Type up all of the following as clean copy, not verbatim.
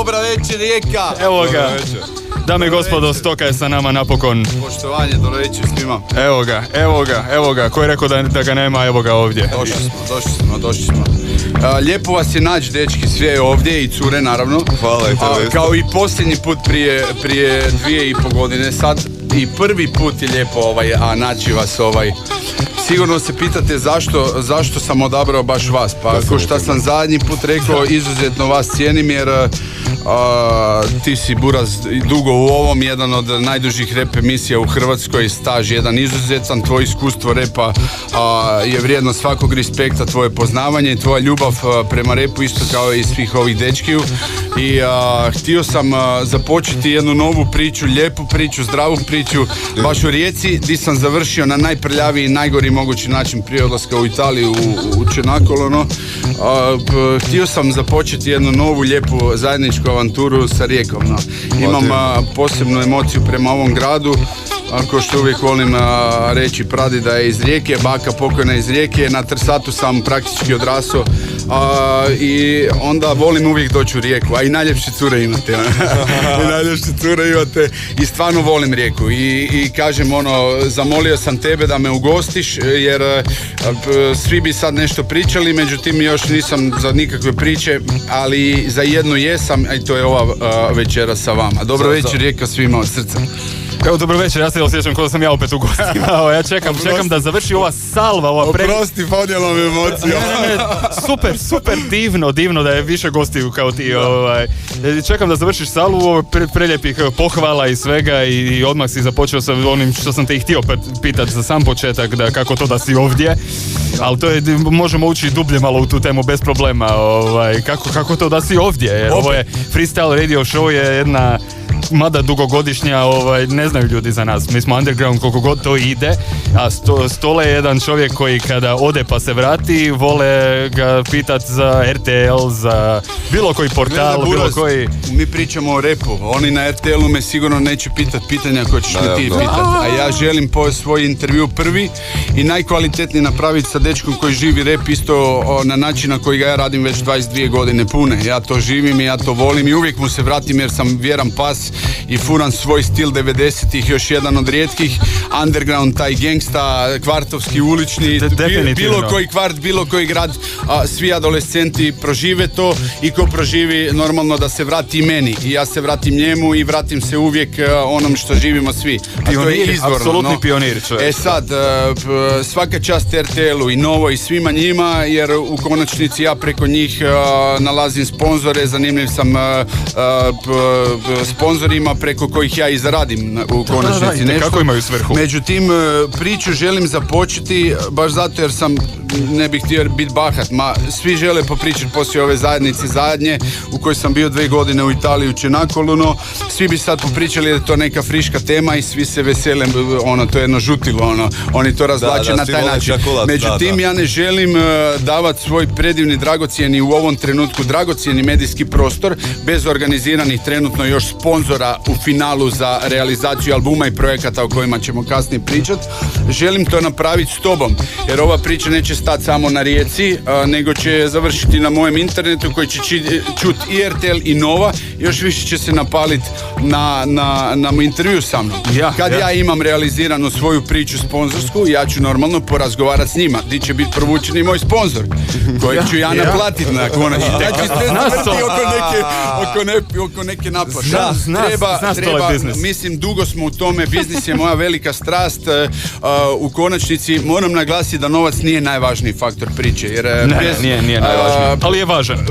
Dobra večer, Rijeka. Evo ga. Dame i gospodo, Stoka je sa nama napokon. Poštovanje, dobro večer svima. Evo ga. Ko je rekao da ga nema, evo ga ovdje. Došli smo. Lijepo vas je naći, dečki, sve ovdje i cure, naravno. Hvala i tebe. Kao i posljednji put prije 2,5 godine sad. I prvi put je lijepo naći vas Sigurno se pitate zašto sam odabrao baš vas. Pa ko šta sam zadnji put rekao, izuzetno vas cijenim jer ti si Buraz dugo u ovom, jedan od najdužih rap emisija u Hrvatskoj, staž jedan izuzetan, tvoje iskustvo repa je vrijedno svakog respekta, tvoje poznavanje i tvoja ljubav prema repu isto kao i svih ovih dečkiju. I htio sam započeti jednu novu priču, lijepu priču, zdravu priču, baš u Rijeci, gdje sam završio na najprljaviji i najgori mogući način prije odlaska u Italiju, u Čenakolo. Htio sam započeti jednu novu lijepu zajedničku avanturu sa Rijekom. Imam posebnu emociju prema ovom gradu. Ako što uvijek volim reći, pradida je iz Rijeke, baka pokojna iz Rijeke, na Trsatu sam praktički odrasao i onda volim uvijek doći u Rijeku, a i najljepše cure imate. I stvarno volim Rijeku i kažem zamolio sam tebe da me ugostiš jer svi bi sad nešto pričali, međutim još nisam za nikakve priče, ali za jednu jesam, i to je ova večera sa vama. Dobro večer Rijeka svima od srca. Evo, dobro večer, ja se osjećam kao da sam ja opet u gostima. Ja čekam da završi ova salva, Oprosti, podjelom emociju. Ne, super divno da je više gostiju kao ti. Čekam da završiš salvu, ovo preljepih pohvala i svega i odmah si započeo sa onim što sam te i htio pitati za sam početak, da kako to da si ovdje. Ali to je, možemo ući dublje malo u tu temu bez problema. Kako to da si ovdje? Jer ovo je Freestyle Radio Show, je jedna mada dugogodišnja, ne znaju ljudi za nas. Mi smo underground koliko god to ide, a Stole je jedan čovjek koji kada ode pa se vrati, vole ga pitat za RTL, za bilo koji portal, bilo koji... Mi pričamo o repu, oni na RTL-u me sigurno neće pitat pitanja koje ćeš me ti pitat, a ja želim po svoj intervju prvi i najkvalitetniji napraviti sa dečkom koji živi rep isto na način na koji ga ja radim već 22 godine pune. Ja to živim i ja to volim i uvijek mu se vratim jer sam vjeran pas i furam svoj stil 90-ih, još jedan od rijetkih, underground, taj gangsta, kvartovski, ulični, bilo koji kvart, bilo koji grad, svi adolescenti prožive to i ko proživi normalno da se vrati meni i ja se vratim njemu i vratim se uvijek onom što živimo svi. Pionir, apsolutni pionir čovjek. Sad, svaka čast RTL-u i Novo i svima njima, jer u konačnici ja preko njih nalazim sponzore, zanimljiv sam sponzorima preko kojih ja i zaradim u konačnici nešto. Kako imaju svrhu? Međutim, priču želim započeti baš zato jer sam, ne bih htio biti bahat, svi žele popričati poslije ove zajednice zadnje u kojoj sam bio 2 godine u Italiji u Čenakolu, no svi bi sad popričali da je to neka friška tema i svi se vesele, to je jedno žutilo, oni to razvlače na taj način. Međutim, ja ne želim davati svoj predivni, dragocjeni u ovom trenutku dragocjeni medijski prostor bez organiziranih trenutno još sponzora u finalu za realizaciju albuma i projekata o kojima ćemo kasnije pričati. Želim to napraviti s tobom, jer ova priča neće stati samo na Rijeci, nego će završiti na mojem internetu koji će čuti i RTL i Nova, još više će se napaliti na intervju sa mnom. Ja imam realiziranu svoju priču sponzorsku, ja ću normalno porazgovarati s njima, gdje će biti provučeni moj sponzor, kojeg ću ja naplatiti na konačni. Ja ću se zavrti oko neke naplate. Treba, mislim, dugo smo u tome, biznis je moja velika strast, u konačnici moram naglasiti da novac nije najvažniji faktor priče, jer nije najvažniji, ali je važan.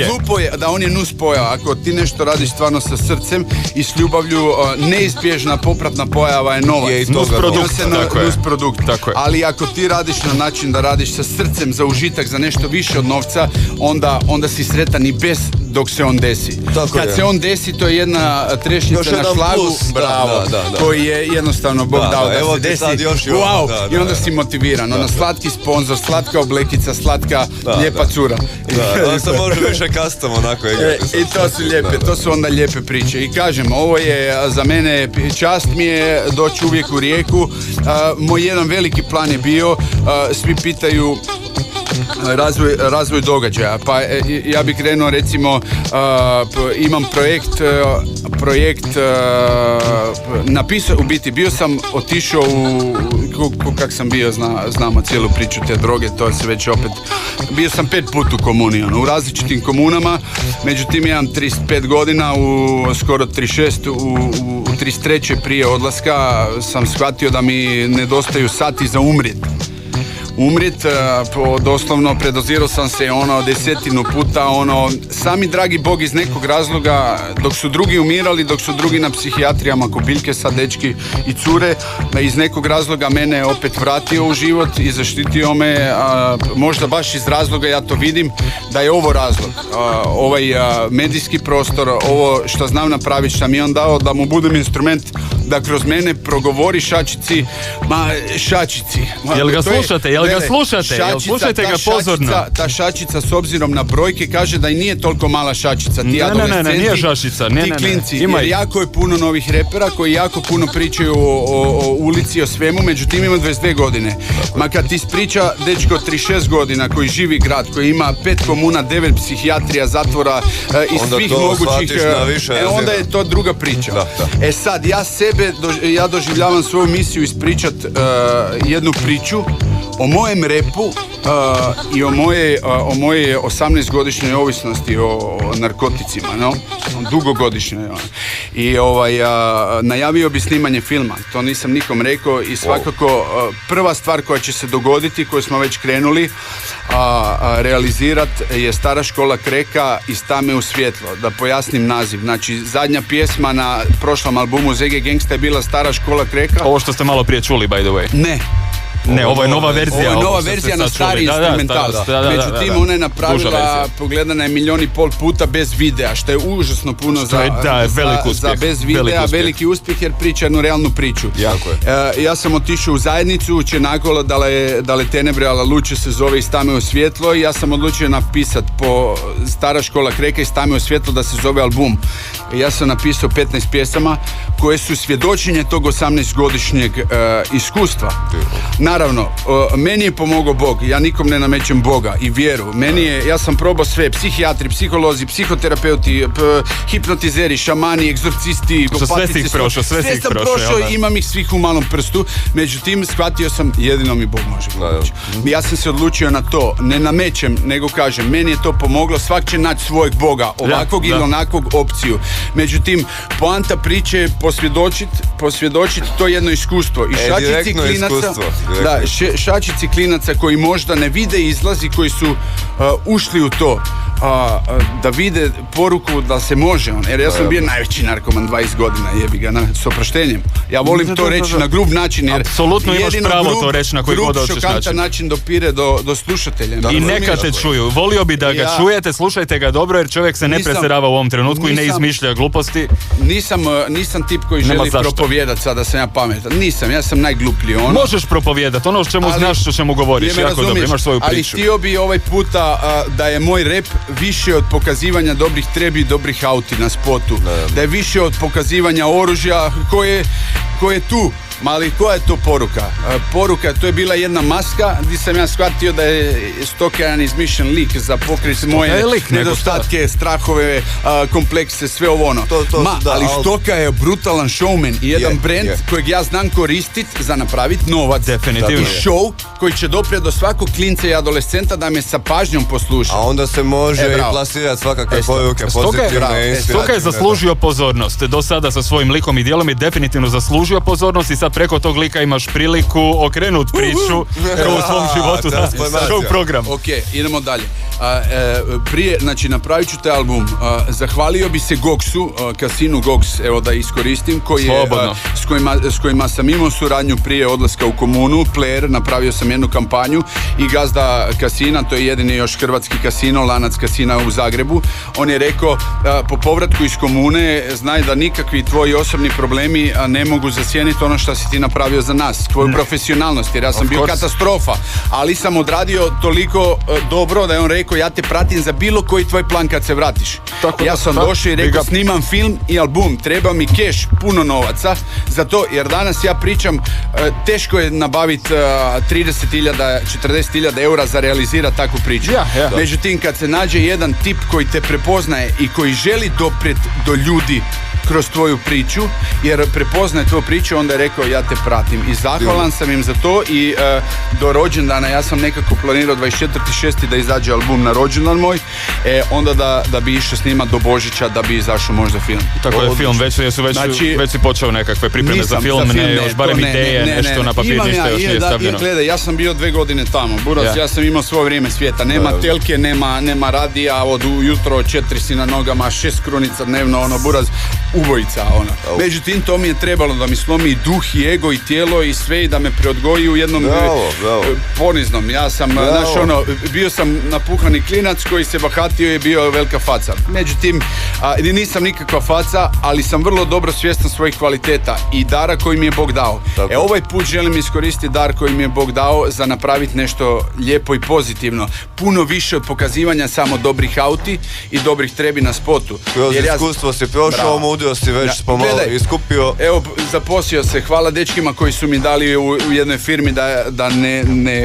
Glupo je da on je nuspojava, ako ti nešto radiš stvarno sa srcem i s ljubavlju, neizbježna popratna pojava je novac. Nusprodukt. Ali ako ti radiš na način da radiš sa srcem za užitak, za nešto više od novca, onda si sretan i bez dok se on desi. Kad se on desi, to je jedna trešnica na šlagu, bravo, koji je jednostavno Bog dao da se desi. I onda si motiviran. Onda slatki sponzor, slatka oblekica, slatka lijepa cura. Da se može više custom onako igrati. I to su lijepe, to su onda lijepe priče. I kažem, ovo je za mene čast mi je doći uvijek u Rijeku. Moj jedan veliki plan je bio, svi pitaju razvoj događaja. Pa ja bih krenuo recimo, imam projekt napisao, u biti bio sam otišao kak sam bio, znamo cijelu priču te droge, to se već opet, bio sam 5 puta u komuniji, u različitim komunama, međutim imam 35 godina, skoro 36, u 33. prije odlaska sam shvatio da mi nedostaju sati za umrit, doslovno predozirao sam se 10 puta, sami dragi Bog iz nekog razloga, dok su drugi umirali, dok su drugi na psihijatrijama ko biljke, sad dečki i cure, iz nekog razloga mene je opet vratio u život i zaštitio me, možda baš iz razloga, ja to vidim, da je ovo razlog, ovaj medijski prostor, ovo što znam napraviti, što mi je on dao, da mu budem instrument da kroz mene progovori šačici. Jel ga slušate? Jel slušajte ga pozorno? Ta šačica s obzirom na brojke kaže da i nije toliko mala šačica. Ti adolescenti, ne, nije šačica. Ti klinci, jer jako je puno novih repera koji jako puno pričaju o ulici, o svemu, međutim ima 22 godine. Ma kad ti ispriča dečko 36 godina koji živi grad, koji ima 5 komuna, 9 psihijatrija, zatvora i svih mogućih, onda je to druga priča. Da. Sad, ja doživljavam svoju misiju ispričat jednu priču o mojem repu i o moje 18-godišnjoj ovisnosti o narkoticima, no? Dugogodišnjoj. I najavio bi snimanje filma, to nisam nikom rekao i svakako prva stvar koja će se dogoditi, koju smo već krenuli realizirat, je Stara škola kreka iz tame u svjetlo. Da pojasnim naziv, znači zadnja pjesma na prošlom albumu ZG Gangsta je bila Stara škola kreka. Ovo što ste malo prije čuli, by the way. Ne, ovo je nova verzija. Ovo je nova verzija na stari instrumental. Međutim, ona je napravila, pogledana je 1,5 milijuna puta bez videa, što je užasno puno za bez videa, veliki uspjeh jer priča jednu realnu priču. Jako je. Ja sam otišao u zajednicu, u Čenagolo, Dale Tenebre alla luce se zove Iz tame u svjetlo, i ja sam odlučio napisat po Stara škola kreka Iz tame u svjetlo da se zove album. Ja sam napisao 15 pjesama koje su svjedočenje tog 18-godišnjeg iskustva. Naravno, meni je pomogao Bog, ja nikom ne namećem Boga i vjeru. Ja sam probao sve, psihijatri, psiholozi, psihoterapeuti, hipnotizeri, šamani, egzorcisti, sve sam prošao, imam ih svih u malom prstu, međutim shvatio sam, jedino mi Bog može pomoći. Ja sam se odlučio na to, ne namećem, nego kažem, meni je to pomoglo, svak će naći svojeg Boga, ovakvog ili onakvog opciju. Međutim, poanta priče je posvjedočit to jedno iskustvo. I šačici klinaca, šačici klinaca koji možda ne vide izlazi, koji su ušli u to, da vide poruku da se može. Jer ja sam bio najveći narkoman 20 godina, jebi ga, s oproštenjem. Ja volim to reći na grub način, jer apsolutno imaš pravo to reći na koji god hoćeš način. Šokantan način dopire do slušatelja. I neka te čuju. Volio bi da ga čujete, slušajte ga dobro, jer čovjek se ne preserava u ovom trenutku i ne izmišlja gluposti. Nisam tip koji želi propovijedat sad da sam ja pametan. Nisam, ja sam najgluplji. Možeš propovijedat, ono o čemu znaš, o čemu govoriš, jako dobro, imaš svoju priču. Ali htio bi ovaj puta da je moj rep više od pokazivanja dobrih trebi i dobrih auti na spotu. Da je više od pokazivanja oružja koje je tu. Ali koja je to poruka? Poruka, to je bila jedna maska gdje sam ja shvatio da je Stoka jedan izmišljen lik za pokriti moje nedostatke, strahove, komplekse, sve ovo ono. Ali Stoka je brutalan showman i jedan brand kojeg ja znam koristit za napraviti novac. Definitivno. I show koji će doprijeti do svakog klinca i adolescenta da me sa pažnjom posluša. A onda se može i plasirati svakakve poruke pozitivne. Stoka je zaslužio pozornost. Do sada sa svojim likom i djelom je definitivno zaslužio pozornost i sad preko tog lika imaš priliku okrenut priču u svom životu na show program. Ok, idemo dalje. Prije, znači, napravit ću taj album. Zahvalio bi se Goksu, kasinu Goks, evo da iskoristim, s kojima sam imao suradnju prije odlaska u komunu, Player, napravio sam jednu kampanju i gazda kasina, to je jedini još hrvatski kasino, lanac kasina u Zagrebu, on je rekao, po povratku iz komune, znaj da nikakvi tvoji osobni problemi ne mogu zasjeniti ono što si si ti napravio za nas, tvoju profesionalnost, jer ja sam Of bio course. katastrofa, ali sam odradio toliko dobro da je on rekao ja te pratim za bilo koji tvoj plan kad se vratiš. Tako Ja da, sam da. došao i Big rekao up. snimam film i album, treba mi keš, puno novaca za to, jer danas ja pričam, teško je nabaviti 30.000, 40.000 eura za realizirati takvu priču. Ja. Međutim, kad se nađe jedan tip koji te prepoznaje i koji želi doprijeti do ljudi kroz tvoju priču, jer prepoznaje tvoju priču, onda je rekao ja te pratim. I zahvalan sam im za to i do rođendana, ja sam nekako planirao 24.6. da izađe album na rođendan moj, onda da bi išao snima do Božića da bi izašao možda film. Tako je film, već Znači, si počeo nekakve pripreme za film, ne, još barem ideje, nešto na papir, ništa još nije stavljeno. Gledaj, ja sam bio 2 godine tamo, Buraz, ja sam imao svoje vrijeme svijeta, nema telke, nema radija, od ujutro 4 si na nogama, 6 krunica dnevno, Buraz, ubojica, Međutim, to mi je trebalo da mi slomi i duh i ego i tijelo i sve i da me preodgoji u jednom poniznom. Ja sam, bio sam napuhani klinac koji se bahatio i bio velika faca. Međutim, nisam nikakva faca, ali sam vrlo dobro svjestan svojih kvaliteta i dara koji mi je Bog dao. Ovaj put želim iskoristiti dar koji mi je Bog dao za napraviti nešto lijepo i pozitivno. Puno više od pokazivanja samo dobrih auti i dobrih trebi na spotu. Kroz iskustvo si prošao, mudro si već pomalo iskupio. Evo, zaposlio se, hvala dečkima koji su mi dali u jednoj firmi da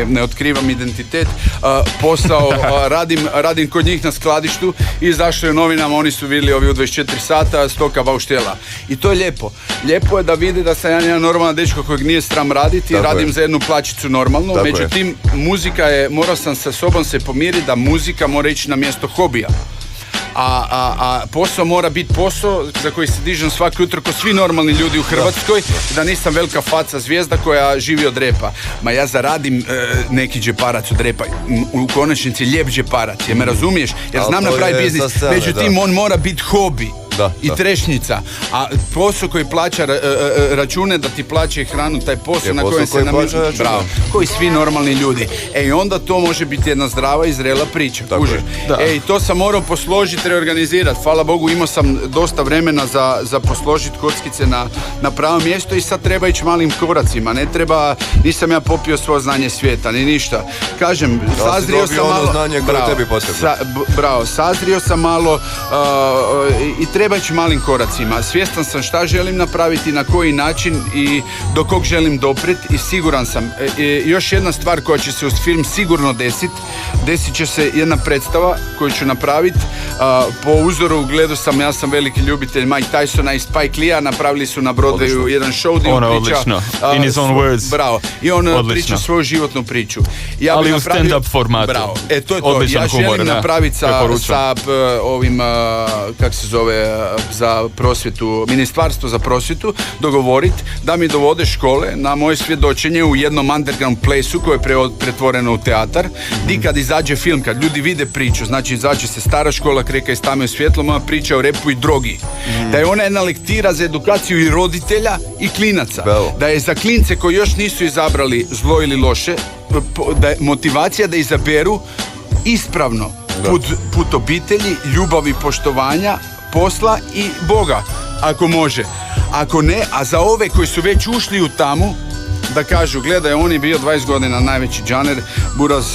ne otkrivam identitet. Posao, radim kod njih na skladištu i izašlo je u novinama, oni su vidjeli ovi u 24 sata, stoka bauštela. I to je lijepo. Lijepo je da vide da sam jedan normalan dečko kojeg nije sram raditi i radim za jednu plaćicu normalno. Međutim, muzika je, morao sam sa sobom se pomiriti da muzika mora ići na mjesto hobija. A posao mora biti posao za koji se dižem svako jutro ko svi normalni ljudi u Hrvatskoj, da nisam velika faca zvijezda koja živi od repa. Ma ja zaradim neki džeparac od repa, u konačnici lijep džeparac, jer me razumiješ? Jer znam napraviti biznis, međutim on mora biti hobi. I trešnjica, a posao koji plaća račune, da ti plaća i hranu, taj posao na kojem se bravo, koji svi normalni ljudi. I onda to može biti jedna zdrava i zrela priča. I to sam morao posložiti, reorganizirati. Hvala Bogu, imao sam dosta vremena za posložiti kockice na pravo mjesto i sad treba ići malim koracima. Ne treba, nisam ja popio svoje znanje svijeta, ni ništa. Kažem, sazrio sam malo. Bravo, sazrio sam malo i treba ići malim koracima. Svjestan sam šta želim napraviti, na koji način i do kog želim doprijeti i siguran sam. Još jedna stvar koja će se uz film sigurno desit će se jedna predstava koju ću napraviti. Po uzoru gledao sam, ja sam veliki ljubitelj Mike Tysona i Spike Lee-a, napravili su na Broadwayu jedan show gdje on priča. In his own words. Bravo. I on priča svoju životnu priču. Ali u stand-up formatu. Bravo. To je to. Ja želim napraviti sa ovim, kak se zove, za prosvjetu, Ministarstvo za prosvjetu, dogovoriti da mi dovode škole na moje svjedočenje u jednom underground place-u koje je pretvoreno u teatar, di kad izađe film, kad ljudi vide priču, znači izađe se stara škola Kreka i Stame u svjetlo, moja priča o repu i drogi. Da je ona jedna lektira za edukaciju i roditelja i klinaca. Da je za klince koji još nisu izabrali zlo ili loše, da je motivacija da izaberu ispravno put obitelji, ljubavi, poštovanja, posla i Boga, ako može. Ako ne, a za ove koji su već ušli u tamu, da kažu, gledaj, on je bio 20 godina najveći džaner, Buraz,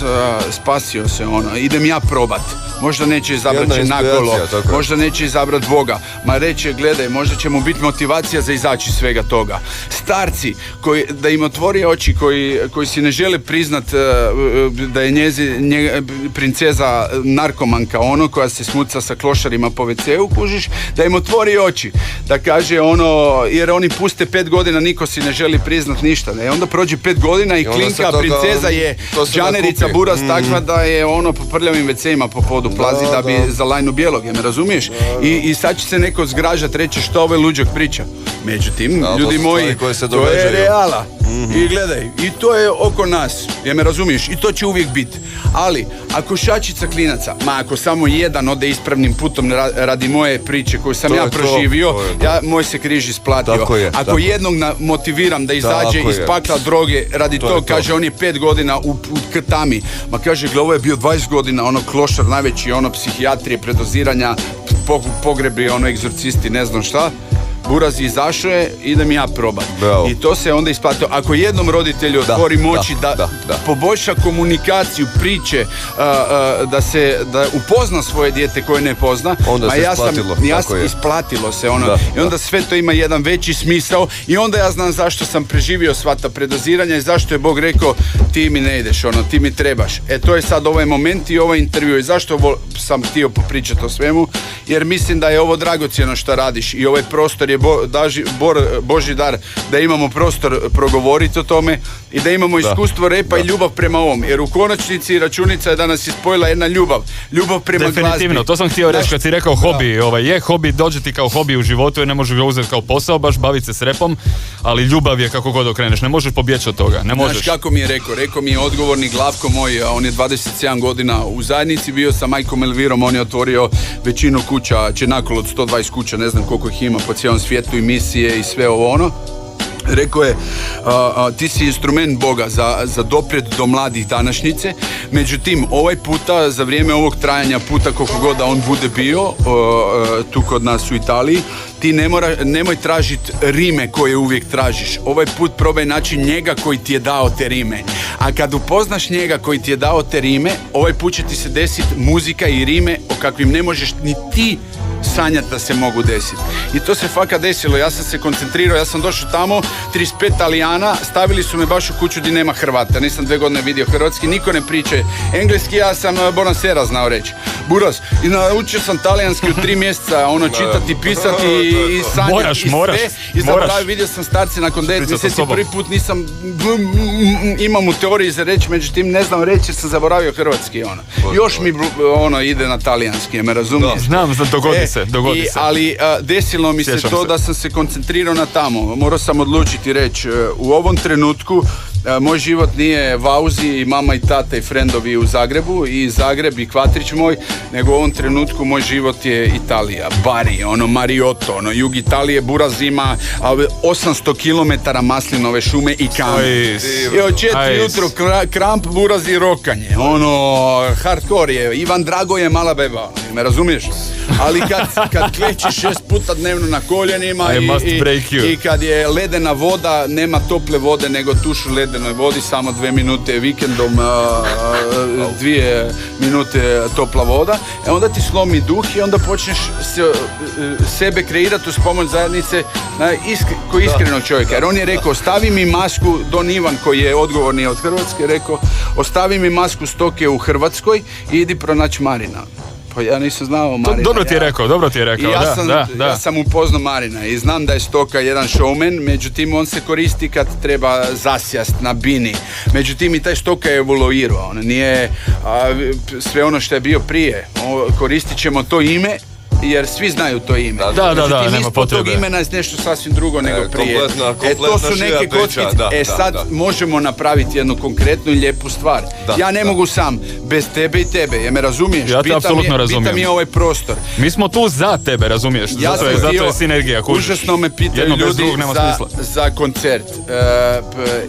spasio se, idem ja probat. Možda neće izabrati nakolo, možda neće izabrati Boga, ma reće, gledaj, možda će mu biti motivacija za izaći svega toga. Starci, da im otvori oči, koji si ne žele priznat da je princeza narkomanka, koja se smuca sa klošarima po WC-u, kužiš, da im otvori oči, da kaže jer oni puste 5 godina, niko si ne želi priznat ništa, ne? Onda prođe 5 godina i klinka, princeza je džanerica, Buraz, takva da je po prljavim WC-ima po podu plazi da bi za lajnu bijelog, me razumiješ? I sad će se neko zgražat, reći što ovaj luđak priča. Međutim, ljudi moji, to je reala. I gledaj, i to je oko nas, me razumiješ? I to će uvijek biti. Ali, ako šačica klinaca, ako samo jedan ode ispravnim putom radi moje priče koju sam ja proživio, moj se križ isplatio. Ako jednog motiviram da izađe iz pakla droge radi to, kaže, on je 5 godina u krtami. Ma kaže, gle, ovo je bio 20 godina, klošar najveći, psihijatrije, predoziranja, pogrebi, egzorcisti, ne znam šta. Buraz izašao je, idem ja probat. Bravo. I to se onda isplatilo. Ako jednom roditelju otvori moći da poboljša komunikaciju, priče, da upozna svoje dijete koje ne pozna, onda se isplatilo. Isplatilo se ono. I onda sve to ima jedan veći smisao i onda ja znam zašto sam preživio sva ta predoziranja i zašto je Bog rekao ti mi ne ideš, ti mi trebaš. To je sad ovaj moment i ovaj intervju i zašto sam htio popričati o svemu, jer mislim da je ovo dragocjeno što radiš i ovaj prostor je Božji dar da imamo prostor progovoriti o tome i da imamo iskustvo repa i ljubav prema ovom, jer u konačnici računica je da nas je spojila jedna ljubav prema glazbi. Definitivno, to sam htio reći kad si rekao hobi, je hobi, dođe ti kao hobi u životu i ne možeš ga uzeti kao posao, baš baviti se s repom, ali ljubav je kako god okreneš, ne možeš pobjeći od toga, ne možeš. Znaš kako mi je rekao mi je odgovorni Glavko moj, on je 27 godina u zajednici, bio sa Majkom Elvirom, on je otvorio većinu kuća, Čenakol od 120 kuća, ne znam koliko ih ima po cijelom svijetu i misije i sve ovo ono. Rekao je, ti si instrument Boga za doprijed do mladih današnjice, međutim ovaj puta, za vrijeme ovog trajanja puta koliko god da on bude bio tu kod nas u Italiji, ti nemoj tražiti rime koje uvijek tražiš. Ovaj put probaj naći njega koji ti je dao te rime. A kad upoznaš njega koji ti je dao te rime, ovaj put će ti se desiti muzika i rime o kakvim ne možeš ni ti sanjati da se mogu desiti. I to se fakat desilo, ja sam se koncentrirao, ja sam došao tamo, 35 Talijana, stavili su me baš u kuću gdje nema Hrvata, nisam 2 godine vidio hrvatski, niko ne priče engleski, ja sam Bonasera znao reći. Buraz, i naučio sam talijanski u 3 mjeseca, čitati, pisati i sanjati moraš, i sve. I zaboravio, vidio sam starce nakon 9 mjeseci, prvi put nisam, imam u teoriji za reći, međutim ne znam reći jer sam zaboravio hrvatski. Još mi ide na talijanski, me razumiješ? Znam, dogodi se. Ali desilo mi se to da sam se koncentrirao na tamo. Morao sam odlučiti reći, u ovom trenutku moj život nije Vauzi i mama i tata i frendovi u Zagrebu i Zagreb i Kvatrić moj, nego u ovom trenutku moj život je Italija, Bari, Mariotto, jug Italije, Buraz ima 800 km maslinove šume i kamp. I od 4 jutro kramp, Buraz i rokanje, hardcore je, Ivan Drago je mala beba, me razumiješ? Ali kad klečiš 6 puta dnevno na koljenima i kad je ledena voda, nema tople vode nego tušu ledenoj vodi, samo 2 minute vikendom, 2 minute topla voda, onda ti slomi duh i onda počneš sebe kreirati uz pomoć zajednice koji iskrenog čovjeka. Jer on je rekao, ostavi mi masku, Don Ivan koji je odgovorni od Hrvatske, rekao, ostavi mi masku stoke u Hrvatskoj i idi pronaći Marina. Pa ja nisam znao Marina. Dobro ti je rekao, ja sam upoznao Marina i znam da je stoka jedan showman, međutim on se koristi kad treba zasjast na bini. Međutim i taj stoka je evoluirao, on nije sve ono što je bio prije. Koristit ćemo to ime jer svi znaju to ime. Da, nema potrebe. Tog imena je nešto sasvim drugo nego prije. To su neke kockice. Sad možemo napraviti jednu konkretnu i lijepu stvar. Ja ne mogu sam, bez tebe i tebe, jer me razumiješ? Ja te apsolutno razumijem. Bitan mi je ovaj prostor. Mi smo tu za tebe, razumiješ? Zato je sinergija. Užasno me pitaju ljudi za koncert.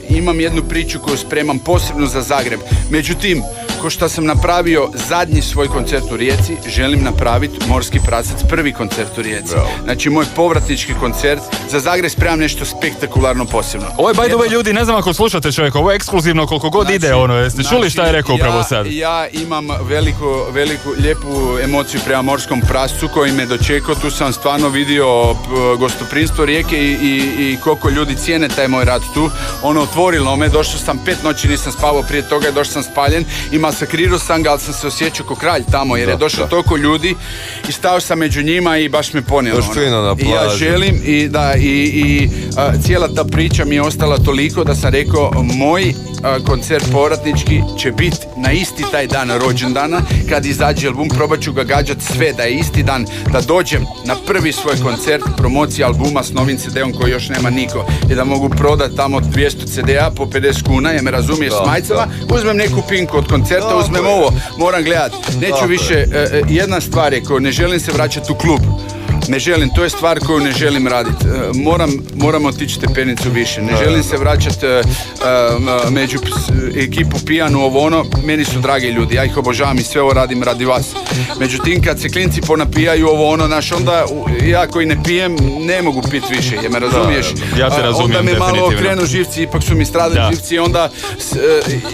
Imam jednu priču koju spremam posebno za Zagreb. Međutim, ko što sam napravio zadnji svoj koncert u Rijeci, želim napraviti Morski prasac prvi koncert u Rijeci. Znači moj povratnički koncert, za Zagreb spremam nešto spektakularno posebno. Ovo je by the way ljudi, ne znam ako slušate čovjek, ovo je ekskluzivno koliko god ide jeste čuli šta je rekao upravo sad? Ja imam veliku, lijepu emociju prema Morskom prascu koji me dočekao, tu sam stvarno vidio gostoprimstvo Rijeke i koliko ljudi cijene taj moj rad tu. Otvorilo me, došao sam 5 noći, nisam spavao prije toga, došao sam spaljen i masakrirao sam ga, ali sam se osjećao ko kralj tamo jer je došlo toliko ljudi i stao sam među njima i baš me ponijelo. I ja želim i cijela ta priča mi je ostala toliko da sam rekao moj koncert povratnički će biti na isti taj dan rođendana kad izađe album, probat ću ga gađati sve da je isti dan, da dođem na prvi svoj koncert, promocija albuma s novim CD-om koji još nema niko i da mogu prodati tamo 200 CD-a po 50 kuna, jer me razumiješ s majcama, uzmem neku pinku od koncerta, uzmem ovo, moram gledati, neću više, jedna stvar je koju ne želim se vraćati u klub. Ne želim, to je stvar koju ne želim raditi. Moram otići stepenicu više. Ne želim se vraćati među ekipu pijanu, ovo ono. Meni su dragi ljudi, ja ih obožavam i sve ovo radim radi vas. Međutim, kad se klinci ponapijaju ovo ono, znaš, onda ja koji ne pijem, ne mogu pit više, jer me razumiješ. Ja te razumijem, onda me definitivno. malo okrenu živci, ipak su mi stradali živci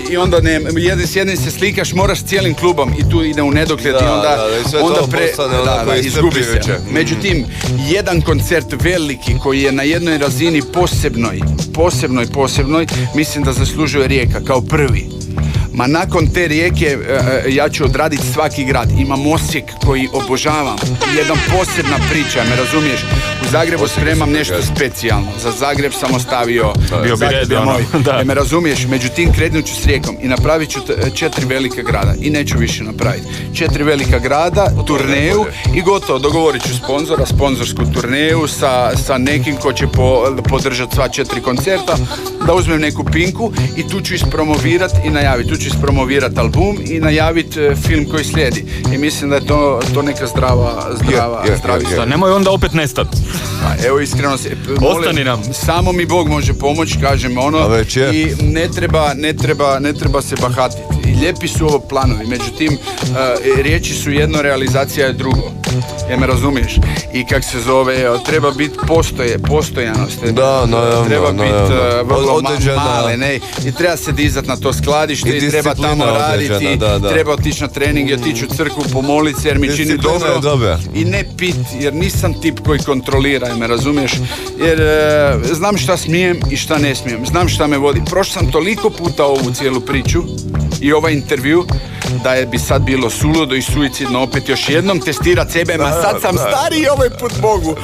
i onda s jednim se slikaš, moraš cijelim klubom i tu ide u nedogled i onda izgubi se. Međutim, jedan koncert veliki koji je na jednoj razini posebnoj, mislim da zaslužuje Rijeka kao prvi. Ma nakon te Rijeke ja ću odraditi svaki grad. Imam Osijek koji obožavam. Jedna posebna priča, me razumiješ? U Zagrebu spremam nešto specijalno. Za Zagreb sam ostavio Zagreb je moj. Me razumiješ? Međutim, krenut ću s Rijekom i napravit ću 4 velika grada. I neću više napraviti. 4 velika grada, turneju i gotovo. Dogovorit ću sponzora, sponzorsku turneju sa nekim ko će podržati sva 4 koncerta. Da uzmem neku pinku i tu ću ispromovirati i najaviti. Tu ću ispromovirati album i najaviti film koji slijedi. I mislim da je to neka zdravi stav. Nemoj onda opet nestati. Evo iskreno se, ostani nam. Samo mi Bog može pomoći, kažem ono. I ne treba se bahatiti. I lijepi su ovo planovi, međutim riječi su jedno, realizacija je drugo. Me razumiješ? I kak se zove, treba biti postojanost. Treba biti vrlo male, ne? I treba se dizat na to skladište i treba tamo raditi, treba otići na trening i otići u crkvu, pomoliti se jer mi čini dobro. I ne pit, jer nisam tip koji kontrolira, me razumiješ? Jer znam šta smijem i šta ne smijem, znam šta me vodi. Prošao sam toliko puta ovu cijelu priču i ovaj intervju da bi sad bilo suludo i suicidno opet još jednom testirat sebe, ma sad sam stari i ovaj put mogu.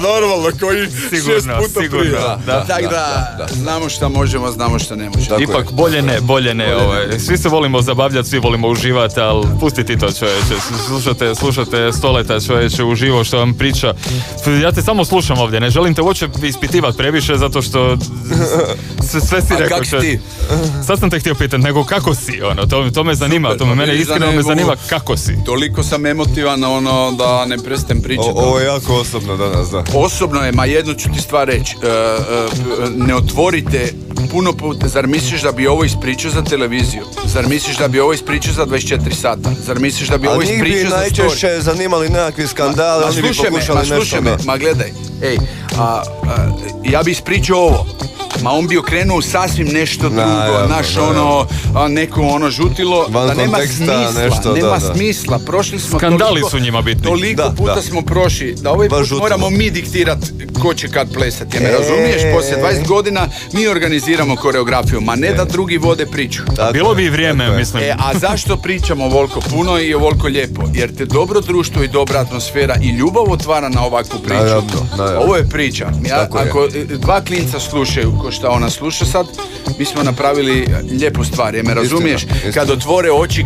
Normalno, koji 6 puta prije. Tako da, znamo šta možemo, znamo šta ne možemo. Ipak bolje ne. Svi se volimo zabavljati, svi volimo uživati, ali pusti ti to, čovječe. Slušate Stoleta, čovječe, uživo što vam priča. Ja te samo slušam ovdje, ne želim te uopće ispitivati previše, zato što sve si rekao. A kak si ti? Sad sam te htio pitati, nego kako si, to me zanima, mene iskreno me zanima kako si. Toliko sam emotivan, da ne prestajem pričati. Ovo je jako osobno danas, da. Osobno je, ma jednu ću ti stvar reći. Ne otvorite puno puta. Zar misliš da bi ovo ispričao za televiziju? Zar misliš da bi ovo ispričao za 24 sata? Zar misliš da bi ovo ispričao za story? A njih bi najčešće zanimali nekakvi skandali, oni bi pokušali nešto. Ma gledaj, ja bi ispričao ovo. Ma on bi okrenuo sasvim nešto drugo, neko žutilo, da nema smisla, prošli smo skandali su njima bitni. Toliko puta smo prošli, da ovaj put moramo mi diktirati ko će kad plesati, me razumiješ? Poslije 20 godina mi organiziramo koreografiju, ma ne da drugi vode priču. Bilo bi vrijeme, mislim. A zašto pričamo ovoliko puno i ovoliko lijepo? Jer te dobro društvo i dobra atmosfera i ljubav otvara na ovakvu priču. Ovo je priča. Ako dva klinca slušaju ko šta ona sluša sad, mi smo napravili lijepu stvar, me razumiješ? Kad otvore oči,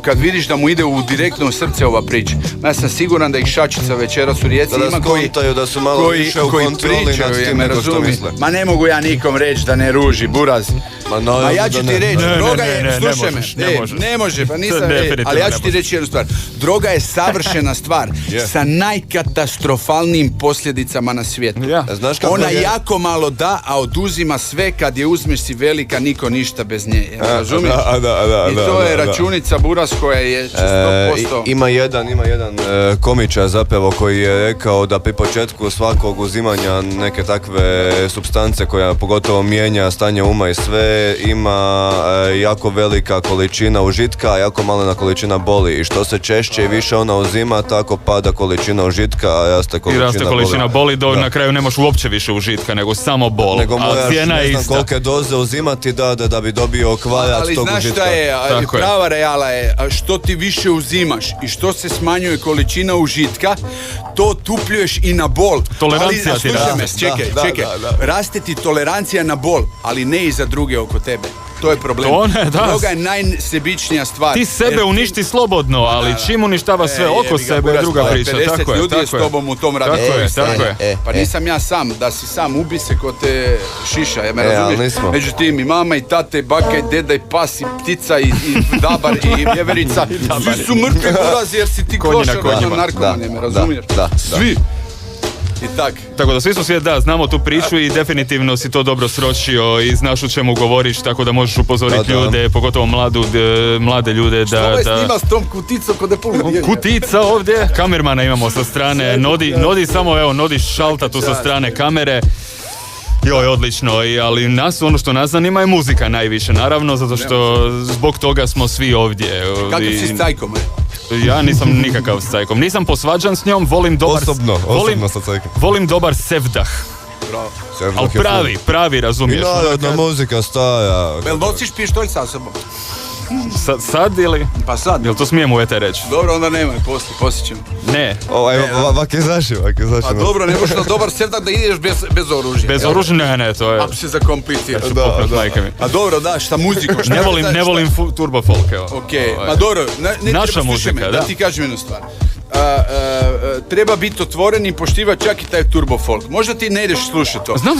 kad vidiš da mu ide u direktno srce ova priča. Ja sam siguran da ih šačica večeras u Rijeci ima koji pričaju, me razumiješ? Ma ne mogu ja nikom reći da ne ruži, buraz. Ma ja ću ti reći, droga je, slušaj me, ne može, pa nisam, ali ja ću ti reći jednu stvar. Droga je savršena stvar sa najkatastrofalnijim posljedicama na svijetu. Ona jako malo da, a oduzima sve, kad je uzmeš si velika, niko ništa bez nje. Razumiješ? I to je računica buraz koja je 100%. Ima jedan komičar zapravo koji je rekao da pri početku svakog uzimanja neke takve supstance koja pogotovo mijenja stanje uma i sve, ima jako velika količina užitka, a jako malena količina boli. I što se češće i više ona uzima, tako pada količina užitka, a raste količina boli. Na kraju nemaš uopće više užitka, nego samo bol. Nego moraš ne znam kolike doze uzimati da bi dobio kvarac tog užitka. Ali znaš šta je, prava reala je, što ti više uzimaš i što se smanjuje količina užitka, to tupljuješ i na bol. Tolerancija ti raste. Čekaj, raste ti tolerancija na bol, ali ne i za druge oko tebe. to je problem. To ne, da. Droga je najsebičnija stvar. Ti sebe uništi slobodno, ali čim uništava sve oko sebe je druga priča. 50 Tako je, ljudi je tako s tobom u tom radu. Tako je. Pa nisam ja sam, da si sam ubi se ko te šiša, ja me razumiješ. nismo. Međutim, i mama, i tata, i baka, i deda, i pas, i ptica, i dabar, i vjeverica. Svi su mrtvi kurazi jer si ti Konji na klošar konjima. jedno narkoman, me razumiješ? Da. Svi. I tak. Tako da svi su svijet, da, znamo tu priču i definitivno si to dobro sročio i znaš o čemu govoriš, tako da možeš upozoriti ljude, pogotovo mlade ljude Što ovaj snima s tom kuticom kod je puno djelja? Kutica ovdje, kamermana imamo sa strane, Nodi samo, evo, Nodi šalta tu sa strane kamere. Joj, odlično, ali ono što nas zanima je muzika najviše, naravno, zato što zbog toga smo svi ovdje. Kakav si s cajkom, Ja nisam nikakav s cajkom, nisam posvađan s njom, volim dobar... Osobno sa cajkom. Volim dobar sevdah. Bravo. Ali pravi, razumiješ. I narodna muzika stara. Jel nosiš pištolj sa sobom? Sad ili? Pa sad. Jel to smijem u ET reći? Dobro, onda nemoj, poslije ćemo. Ne. Vak je zaši. Pa dobro, ne možeš na dobar sevdak da ideš bez oružja. Bez oružja, ne, to je... Ako se zakompliciraš. Da. A dobro, da, šta muziku? Ne volim turbo folk, evo. Okej, ma dobro, naša muzika, da ti kažem jednu stvar. Treba biti otvoren i poštivati čak i taj turbo folk. Možda ti ne ideš slušati to. Znam,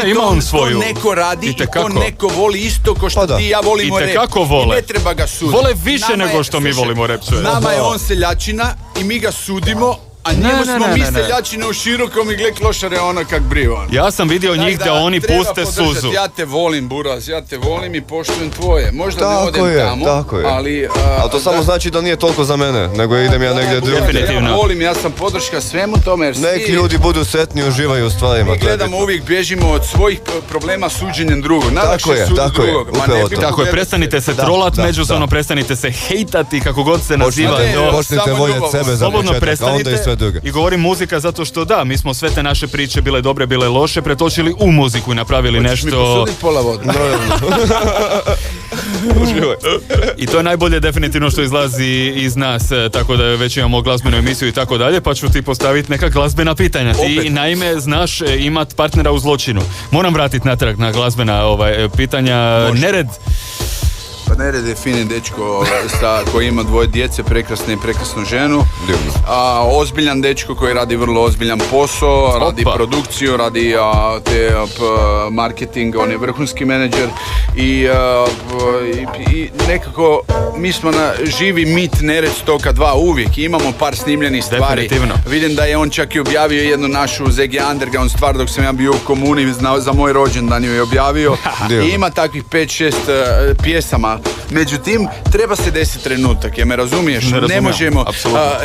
ima on svoju. To neko radi i Itekako. to neko voli isto ko što ti i ja volimo rap. Itekako vole. I ne treba ga suditi. Vole više nego što mi volimo rap. Nama je on seljačina i mi ga sudimo, a njemu smo mi seljačine u širokom i gle klošare ono kak briju on. Ja sam vidio njih da oni puste suzu. Ja te volim, Buraz, ja te volim i poštujem tvoje. Možda tako ne odem tamo, tako je. ali... Ali to samo znači da nije toliko za mene, nego idem ja negdje drugdje. Definitivno. Ja volim, ja sam podrška svemu tome jer Nek ljudi budu sretni i uživaju u stvarima. Mi gledamo, uvijek bježimo od svojih problema suđenjem drugog. Tako je, Tako je, prestanite se trolat međusobno, prestanite se hejtati kako god se naziva. Počnite voljeti sebe za početak, a onda i sve druge. I govorim muzika zato što da, mi smo sve te naše priče bile dobre, bile loše, pretočili u muziku i napravili nešto... Hoćeš mi posuditi pola vode? I to je najbolje definitivno što izlazi iz nas, tako da već imamo glazbenu emisiju i tako dalje, pa ću ti postaviti neka glazbena pitanja. Ti naime znaš imat partnera u zločinu. Moram vratiti natrag na glazbena pitanja. Može. Nered. Pa Nered je fini dečko koji ima 2 djece, prekrasne i prekrasnu ženu. A ozbiljan dečko koji radi vrlo ozbiljan posao, radi produkciju, radi marketing, on je vrhunski menadžer i nekako mi smo na živi mit Nered Stoka 2 uvijek, imamo par snimljenih stvari. Definitivno. Vidim da je on čak i objavio jednu našu ZG Underground stvar dok sam ja bio u komuni, za moj rođendan ju je objavio. I ima takvih 5-6 pjesama. Međutim, treba se desiti trenutak, jer me razumiješ? Ne možemo.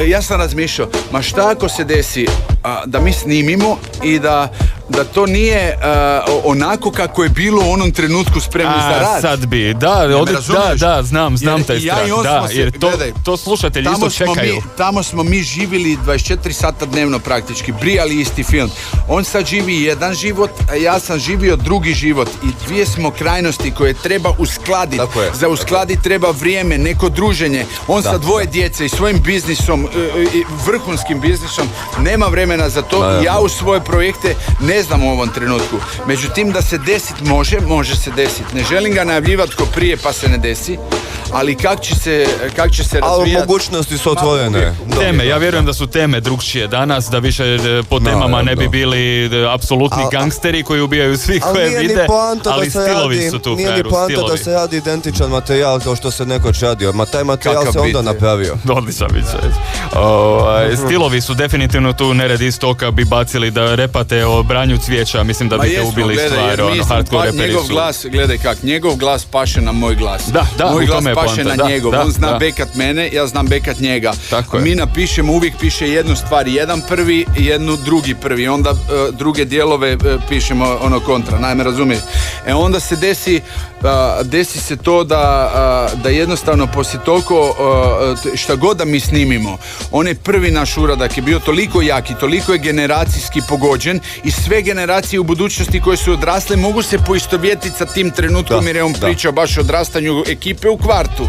Ja sam razmišljao, ma šta ako se desi da mi snimimo i da to nije onako kako je bilo u onom trenutku spremno za rad. Sad bi, znam taj strah. Jer to slušatelji isto čekaju. Tamo smo mi živjeli 24 sata dnevno praktički, brijali isti film. On sad živi jedan život, a ja sam živio drugi život i dvije smo krajnosti koje treba uskladiti. Za uskladiti treba vrijeme, neko druženje. On sa 2 djece i svojim biznisom, vrhunskim biznisom, nema vremena za to. Ja u svoje projekte ne znam u ovom trenutku. Međutim, da se desit može se desiti. Ne želim ga najavljivati ko prije pa se ne desi, ali kak će se razvijati. Ali mogućnosti su otvorene. Teme, ja vjerujem da su teme drugčije danas, da više po temama ne bi bili apsolutni gangsteri koji ubijaju svi koje vide, ali stilovi su tu. Nije ni poanta da se radi identičan materijal kao što se nekoć radio. Taj materijal se onda napravio. Odličan bit će. Stilovi su definitivno tu. Nered iz Stoka bi bacili da repate o branju cvijeća, mislim da bi te ubili stvar, hardcore reperi njegov glas, gledaj kak, njegov glas paše na moj glas. Moj glas paše na njegov, on zna bekat mene, ja znam bekat njega. Mi napišemo, uvijek piše jednu stvar, jedan prvi, jednu drugi prvi, onda druge dijelove pišemo ono kontra, najme razumiješ. Onda se desi se to da jednostavno poslije toliko šta god da mi snimimo, onaj prvi naš uradak je bio toliko jak i toliko je generacijski pogođen i sve sve generacije u budućnosti koje su odrasle mogu se poistovjetiti sa tim trenutkom, jer je on pričao baš o odrastanju ekipe u kvartu.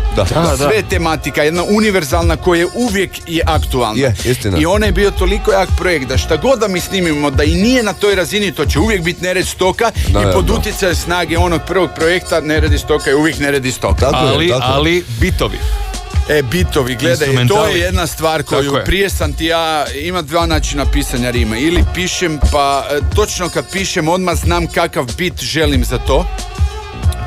Sve tematika, jedna univerzalna koja uvijek je aktualna. Istina. I ona je bio toliko jak projekt da šta god da mi snimimo, da i nije na toj razini, to će uvijek biti Nered stoka i pod utjecajem snage onog prvog projekta Nered iz stoka je uvijek Nered iz stoka. Ali bitovi. Bitovi, gledaj, to je jedna stvar koju prije sam ti ja, ima dva načina pisanja rima. Ili pišem, pa točno kad pišem odmah znam kakav bit želim za to.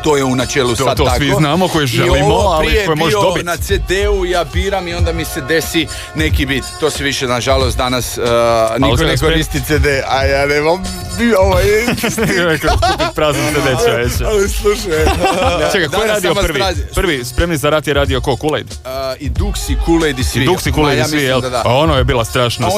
To je u načelu sad tako. To svi znamo koje želimo, ali koje možeš dobiti. Na CD-u ja biram i onda mi se desi neki bit. To se više, nažalost, danas niko ne koristi CD, a ja nemam ovo je... Kupit prazan CD čoveče. Ali slušaj... Čekaj, ko je radio prvi? Prvi spremni za rat je radio ko? Kool-Aid? I Dux i Kool-Aid i svi. I Dux i Kool-Aid i svi, jel? Pa ono je bila strašno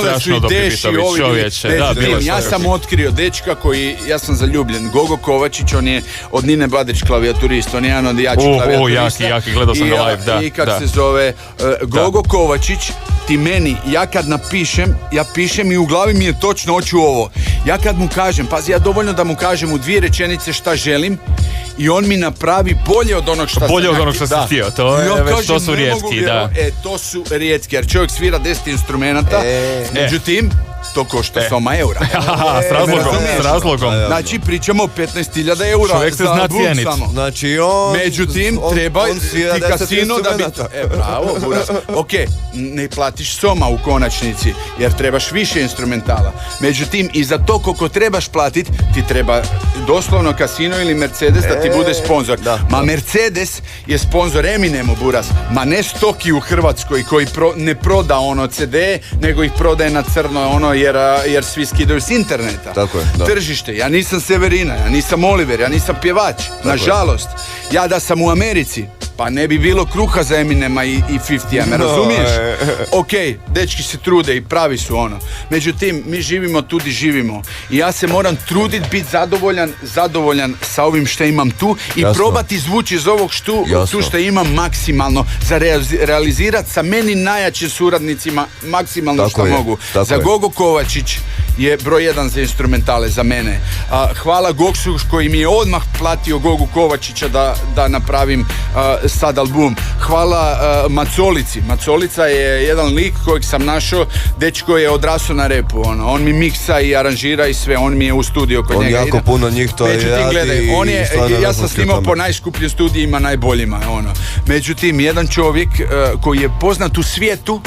dobri bitovi, čovječe. Ja sam otkrio dečka koji, ja sam zaljubljen, Gogo Kovačić, on je od Nine Badrić klavijaturist, on je jedan od jačih klavijaturista. Jaki, gledao sam ga live, da. I kad se zove Gogo Kovačić, ti meni, ja kad napišem, ja pišem i u glavi mi je točno hoću ovo. Ja kad mu kažem, pazi, ja dovoljno da mu kažem u 2 rečenice šta želim i on mi napravi bolje od onog šta bolje od onog što sam htio, to su rijetki, da. To su rijetki, jer čovjek svira 10 instrumenata, međutim, to košta soma eura. S razlogom. Znači, pričamo o 15.000 eura. Čovjek se zna cijenit. Znači, on... Međutim, treba ti kasino da bi... bravo, buraz. Ok, ne platiš soma u konačnici, jer trebaš više instrumentala. Međutim, i za to koliko trebaš platit, ti treba doslovno kasino ili Mercedes da ti bude sponsor. Ma Mercedes je sponsor Eminemu, buraz. Ma ne Stoki u Hrvatskoj koji ne proda ono CD, nego ih prodaje na crno jer svi skidaju s interneta. Tako je, tržište, ja nisam Severina, ja nisam Oliver, ja nisam pjevač, nažalost. Ja da sam u Americi, pa ne bi bilo kruha za Eminema i 50, me razumiješ? Ok, dečki se trude i pravi su ono. Međutim, mi živimo tu di živimo. I ja se moram truditi biti zadovoljan sa ovim što imam tu i probati zvuči iz ovog tu što imam maksimalno za realizirati sa meni najjačim suradnicima maksimalno što mogu. Za Gogo Kovačić je broj 1 za instrumentale za mene. Hvala Goksu koji mi je odmah platio Gogu Kovačića da napravim sad album. Hvala Macolici. Macolica je jedan lik kojeg sam našao, dečko je odrasao na repu. On mi miksa i aranžira i sve, on mi je u studio kod njega. On jako puno njih to radi. Gledaj, ja sam snimao po najskupljim studijima, najboljima. Međutim, jedan čovjek koji je poznat u svijetu,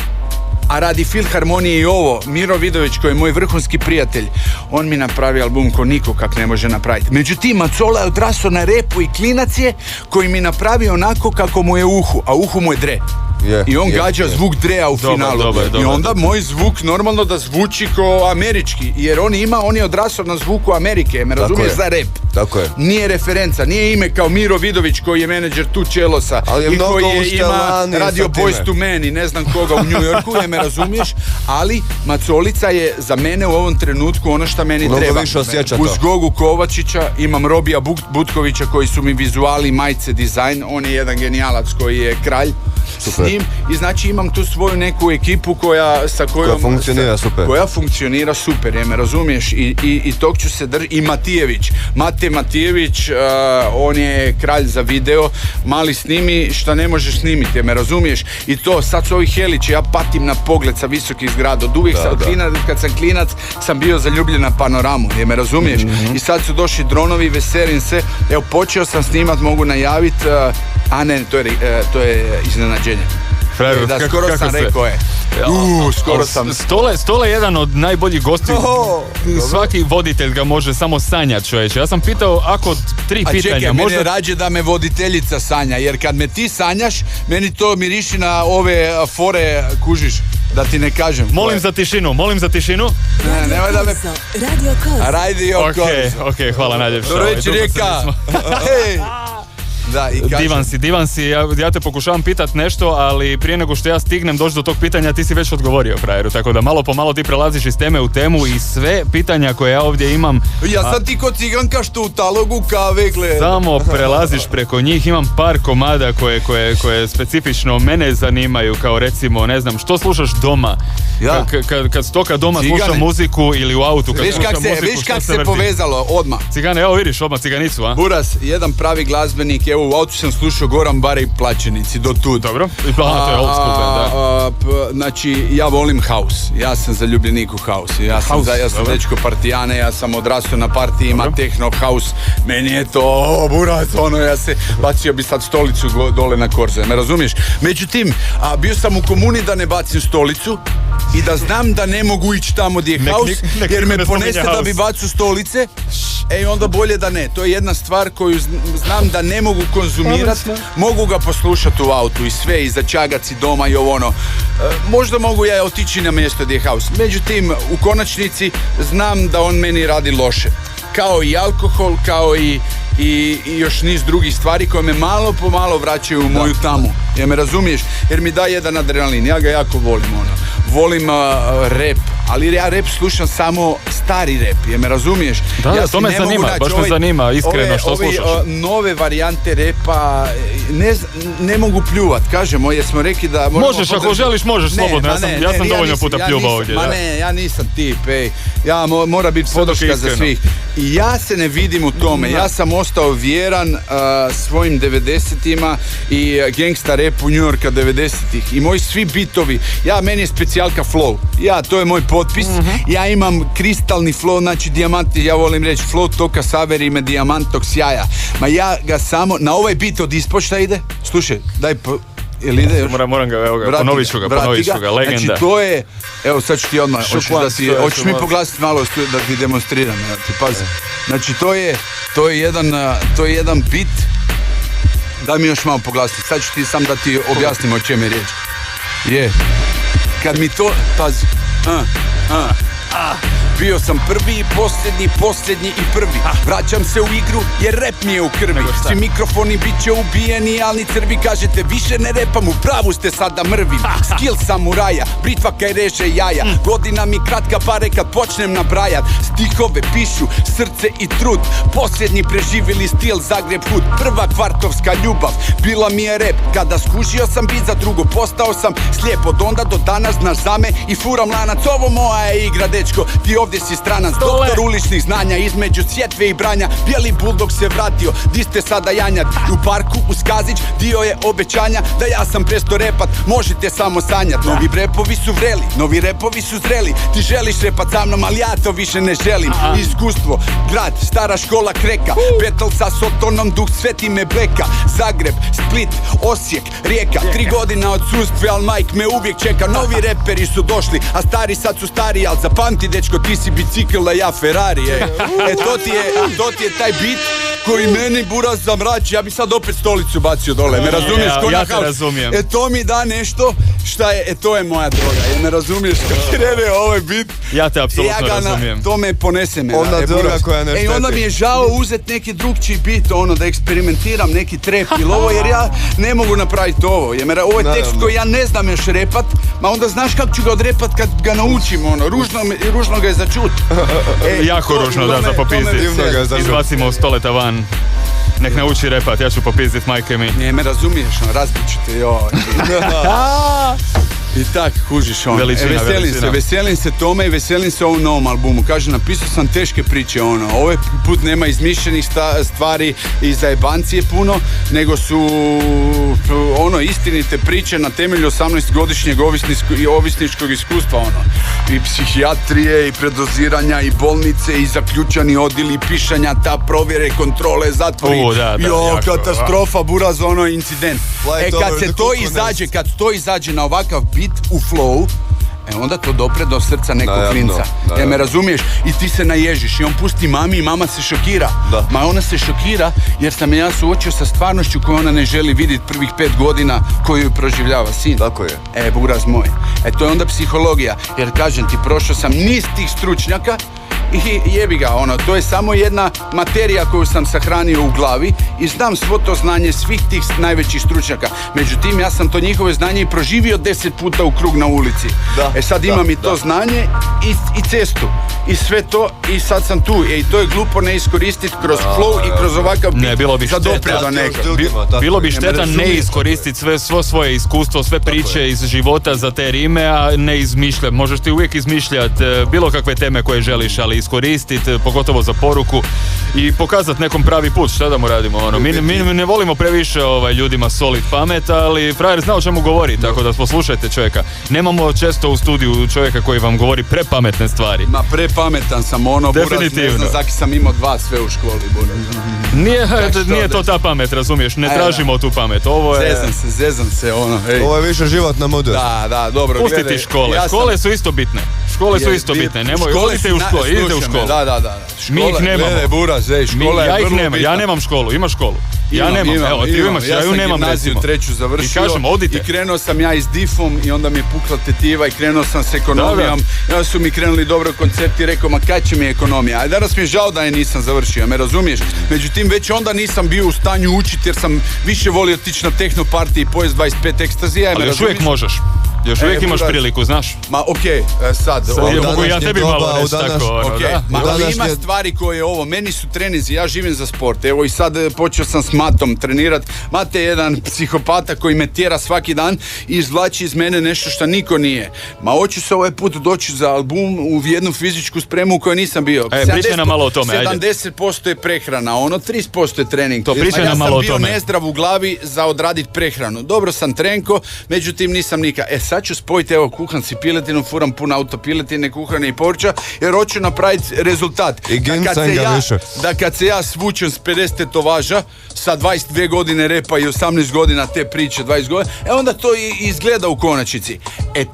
a radi Filharmonije i ovo, Miro Vidović koji je moj vrhunski prijatelj, on mi napravi album ko niko kak ne može napraviti. Međutim, Macola je odrasao na repu i klinac je koji mi napravi onako kako mu je uhu, a uhu mu je dre. I on gađa zvuk Drea u finalu. I onda moj zvuk normalno da zvuči ko američki, jer on je odrasao na zvuku Amerike, me razumiješ, za rep. Tako je. Nije referenca, nije ime kao Miro Vidović koji je menadžer tu Čelosa i koji ima radio Boys to Men i ne znam koga u New Yorku, me razumiješ, ali Macolica je za mene u ovom trenutku ono što meni treba. Uz Gogu Kovačića imam Robija Butkovića koji su mi vizuali, majice, dizajn, on je jedan genijalac koji je kralj. Super. S njim i znači imam tu svoju neku ekipu koja funkcionira super, me razumiješ, i tog ću se držati. I Mate Matijević, on je kralj za video, mali snimi šta ne možeš snimiti, me razumiješ, i to sad su ovi helići, ja patim na pogled sa visokih zgrada, od uvijek kad sam klinac sam bio zaljubljen na panoramu, me razumiješ, i sad su došli dronovi, veselim se, evo počeo sam snimat, mogu najaviti, to je iznenađenje. Skoro sam rekao je. Skoro sam. Stole je jedan od najboljih gostiju. Svaki voditelj ga može samo sanjati, čovječe. Ja sam pitao, ako 3 pitanja... A čekaj, mene rađe da me voditeljica sanja, jer kad me ti sanjaš, meni to miriši na ove fore, kužiš, da ti ne kažem. Molim za tišinu. Ne, nemoj da me... Radio Koz. Radio Koz. Ok, hvala najljepša. Dobro večer, Rijeka. Da, i kažem. Divan si, ja te pokušavam pitat nešto, ali prije nego što ja stignem doći do tog pitanja, ti si već odgovorio, frajeru, tako da malo po malo ti prelaziš iz teme u temu i sve pitanja koje ja ovdje imam... Ja sam ti ko ciganka što u talogu kave gleda. Samo prelaziš preko njih, imam par komada koje specifično mene zanimaju, kao recimo, ne znam, što slušaš doma? Ja. Kad stoka doma Cigane. sluša muziku ili u autu, kad sluša muziku, Viš što kak se se vrti? povezalo odmah. Cigane, evo vidiš, odmah Ciganicu, a? Buras, jedan pravi glazbenik, evo u autu sam slušao Goran Bare i Plaćenici, do tu. Dobro, i to je old school band, da. Znači, ja volim house, ja sam zaljubljenik u house, ja sam Dobro. dečko partijane, ja sam odrastao na partijima, techno, house, meni je to, Buras, ono, ja se bacio bi sad stolicu dole na korze, me razumiješ? Međutim, bio sam u komuni da ne bacim stolicu i da znam da ne mogu ići tamo gdje je house, jer me ponese da bi bacio stolice, onda bolje da ne. To je jedna stvar koju znam da ne mogu konzumirati, mogu ga poslušati u autu i sve, i začagati doma i ovo ono. Možda mogu ja otići na mjesto gdje je house, međutim, u konačnici znam da on meni radi loše. Kao i alkohol, kao i još niz drugih stvari koje me malo po malo vraćaju u moju tamu. Jer me razumiješ? Jer mi da jedan adrenalin, ja ga jako volim, volim rap, ali ja rap slušam samo stari rap, jer me razumiješ? Da, to me zanima, baš me zanima iskreno što slušaš. Nove varijante repa, ne mogu pljuvat, kažemo, jer smo rekli da... Možeš, ako želiš, možeš slobodno, ja sam dovoljno puta pljuvao ovdje. Ja nisam tip, ja mora biti podrška za svih. I ja se ne vidim u tome, ja sam ostao vjeran svojim 90-ima i gangsta repu New Yorka 90-ih i moji svi bitovi, meni je specijalka flow, to je moj potpis, ja imam kristalni flow, znači dijamanti, ja volim reći flow toka saveri me dijamantog sjaja, ma ja ga samo, na ovaj bit od ispod šta ide? Slušaj, daj jel ide još? Moram ga, evo ga, ponovit ću ga, legenda. Znači to je, evo sad ću ti odmah, hoćeš mi poglasiti malo da ti demonstriram, ja ti pazi. Znači to je jedan bit, daj mi još malo poglasiti, sad ću ti sam da ti objasnim o čem je riječ. Kad mi to, pazi, bio sam prvi i posljednji i prvi. Vraćam se u igru jer rep mi je u krvi. Svi mikrofoni bit će ubijeni, ali ni crvi. Kažete više ne repam, u pravu ste sada mrvim. Skill samuraja, britva kaj reže jaja. Godina mi kratka pare kad počnem nabrajat. Stihove pišu, srce i trud. Posljednji preživjeli stil Zagreb Hood. Prva kvartovska ljubav, bila mi je rep. Kada skužio sam bit za drugo, postao sam slijep. Od onda do danas znaš za me i furam lanac. Ovo moja je igra, dečko, ti ovdje si stranac, doktor uličnih znanja, između sjetve i branja, bijeli buldog se vratio, di ste sada janjat, u parku uz Kazić, dio je obećanja, da ja sam presto repat, možete samo sanjat, novi repovi su vreli, novi repovi su zreli, ti želiš repat sa mnom, ali ja to više ne želim, iskustvo, grad, stara škola kreka, battle sa Sotonom, duh sveti me bleka, Zagreb, Split, Osijek, Rijeka, 3 godina odsustve, al Mike me uvijek čeka, novi reperi su došli, a stari sad su stari, al zapamti dečko, ti si bicikl, a ja Ferrari, to ti je taj bit koji meni Buras zamrači, ja bi sad opet stolicu bacio dole, me razumiješ? Ja te razumijem. To mi da nešto, šta je, to je moja droga, me razumiješ? Kad krene ovaj bit, ja te apsolutno razumijem. To me ponese me. Onda droga koja ne šteti. Onda mi je žao uzeti neki drugčiji bit, da eksperimentiram neki trap ili ovo, jer ja ne mogu napraviti ovo. Ovo je tekst koji ja ne znam još repat, ma onda znaš kako ću ga odrepat kad ga naučim, ružno ga je za čut. Jako ružno, da, za popizdit. Izbacimo stoleta van. Nek nauči repat, ja ću popizdit, majke mi. Ne me razumiješ, razbit ću te, I tak, kužiš veselim se tome i veselim se ovom novom albumu. Kaže, napisao sam teške priče, ovaj put nema izmišljenih stvari i zajebancije puno, nego su istinite priče na temelju 18-godišnjeg ovisničkog iskustva, i psihijatrije, i predoziranja, i bolnice, i zaključani odjeli, pišanja, ta provjere, kontrole, zatvori, katastrofa, Buraz, incident. Kad to izađe na ovakav bit u flow, onda to dopre do srca nekog klinca. Me razumiješ? I ti se naježiš i on pusti mami i mama se šokira. Ma ona se šokira jer sam ja suočio sa stvarnošću koju ona ne želi vidjeti prvih 5 godina koju proživljava sin. Tako je. Buraz moj. To je onda psihologija. Jer kažem ti, prošao sam niz tih stručnjaka i jebi ga, ono, to je samo jedna materija koju sam sahranio u glavi i znam svo to znanje svih tih najvećih stručnjaka. Međutim, ja sam to njihove znanje i proživio 10 puta u krug na ulici. Sad imam i to znanje i cestu i sve to i sad sam tu. I to je glupo ne iskoristiti kroz flow i kroz ovakav beat za dopredo neka. Bilo bi šteta ne iskoristiti svo svoje iskustvo, sve priče iz života za te rime, a ne izmišljati. Možeš ti uvijek izmišljati bilo kakve teme koje želiš, ali iskoristiti, pogotovo za poruku i pokazati nekom pravi put. Šta da mu radimo? Ono? Mi ne volimo previše ljudima solid pamet, ali frajer zna o čemu govori, tako da poslušajte čovjeka. Nemamo često u studiju čovjeka koji vam govori prepametne stvari. Ma prepametan sam, ono, Buraz, ne znam zaki sam imao 2 sve u školi, Buraz. Nije to ta pamet, razumiješ, ne tražimo tu pamet. Ovo je... Zezam se, ono, hej. Ovo je više životna mudrost. Da, dobro, pustiti gledaj. Škole su isto bitne. Škole su isto bitne, nemoj, idite u školu, idite u školu. Da. Mi ih nemamo. Gledaj, Buraz, škola je vrlo bitna. Ja nemam školu, imaš školu. Ja nemam, evo, ti imaš, ja ju nemam, recimo. Ja sam gimnaziju 3. završio i kažem, odite. I krenuo sam ja iz DIF-om i onda mi je pukla tetiva i krenuo sam s ekonomijom. I onda su mi krenuli dobro koncepti i rekao, ma kaj će mi ekonomija? A danas mi je žao da je nisam završio, me razumiješ? Međutim, već onda nisam bio u stanju učiti jer sam više volio tići na tehno partiji i pojest 25 ekstazija. Ali još uvijek možeš. Još uvijek imaš priliku, znaš? Ma okej, sad mogu ja tebi malo reći tako, ali ima stvari koje meni su treninzi, ja živim za sport, evo i sad počeo sam s Matom trenirat. Mate je jedan psihopata koji me tjera svaki dan i izvlači iz mene nešto što niko nije. Ma hoću se ovaj put doći za album u jednu fizičku spremu u kojoj nisam bio. Pričaj nam malo o tome, 70% je prehrana, 30% je trening. To pričaj nam malo o tome. Ja sam bio nezdrav u glavi za odradit prehranu. Dobro sam trenko, međutim nisam nikad. Sad ću spojiti, evo, kuham si piletinu, furam puno auto piletine, kuhane i povrća, jer hoću napraviti rezultat. I da kad se ja svučem s 50 tetovaža, sa 22 godine repa i 18 godina te priče, 20 godina, onda to i izgleda u konačnici.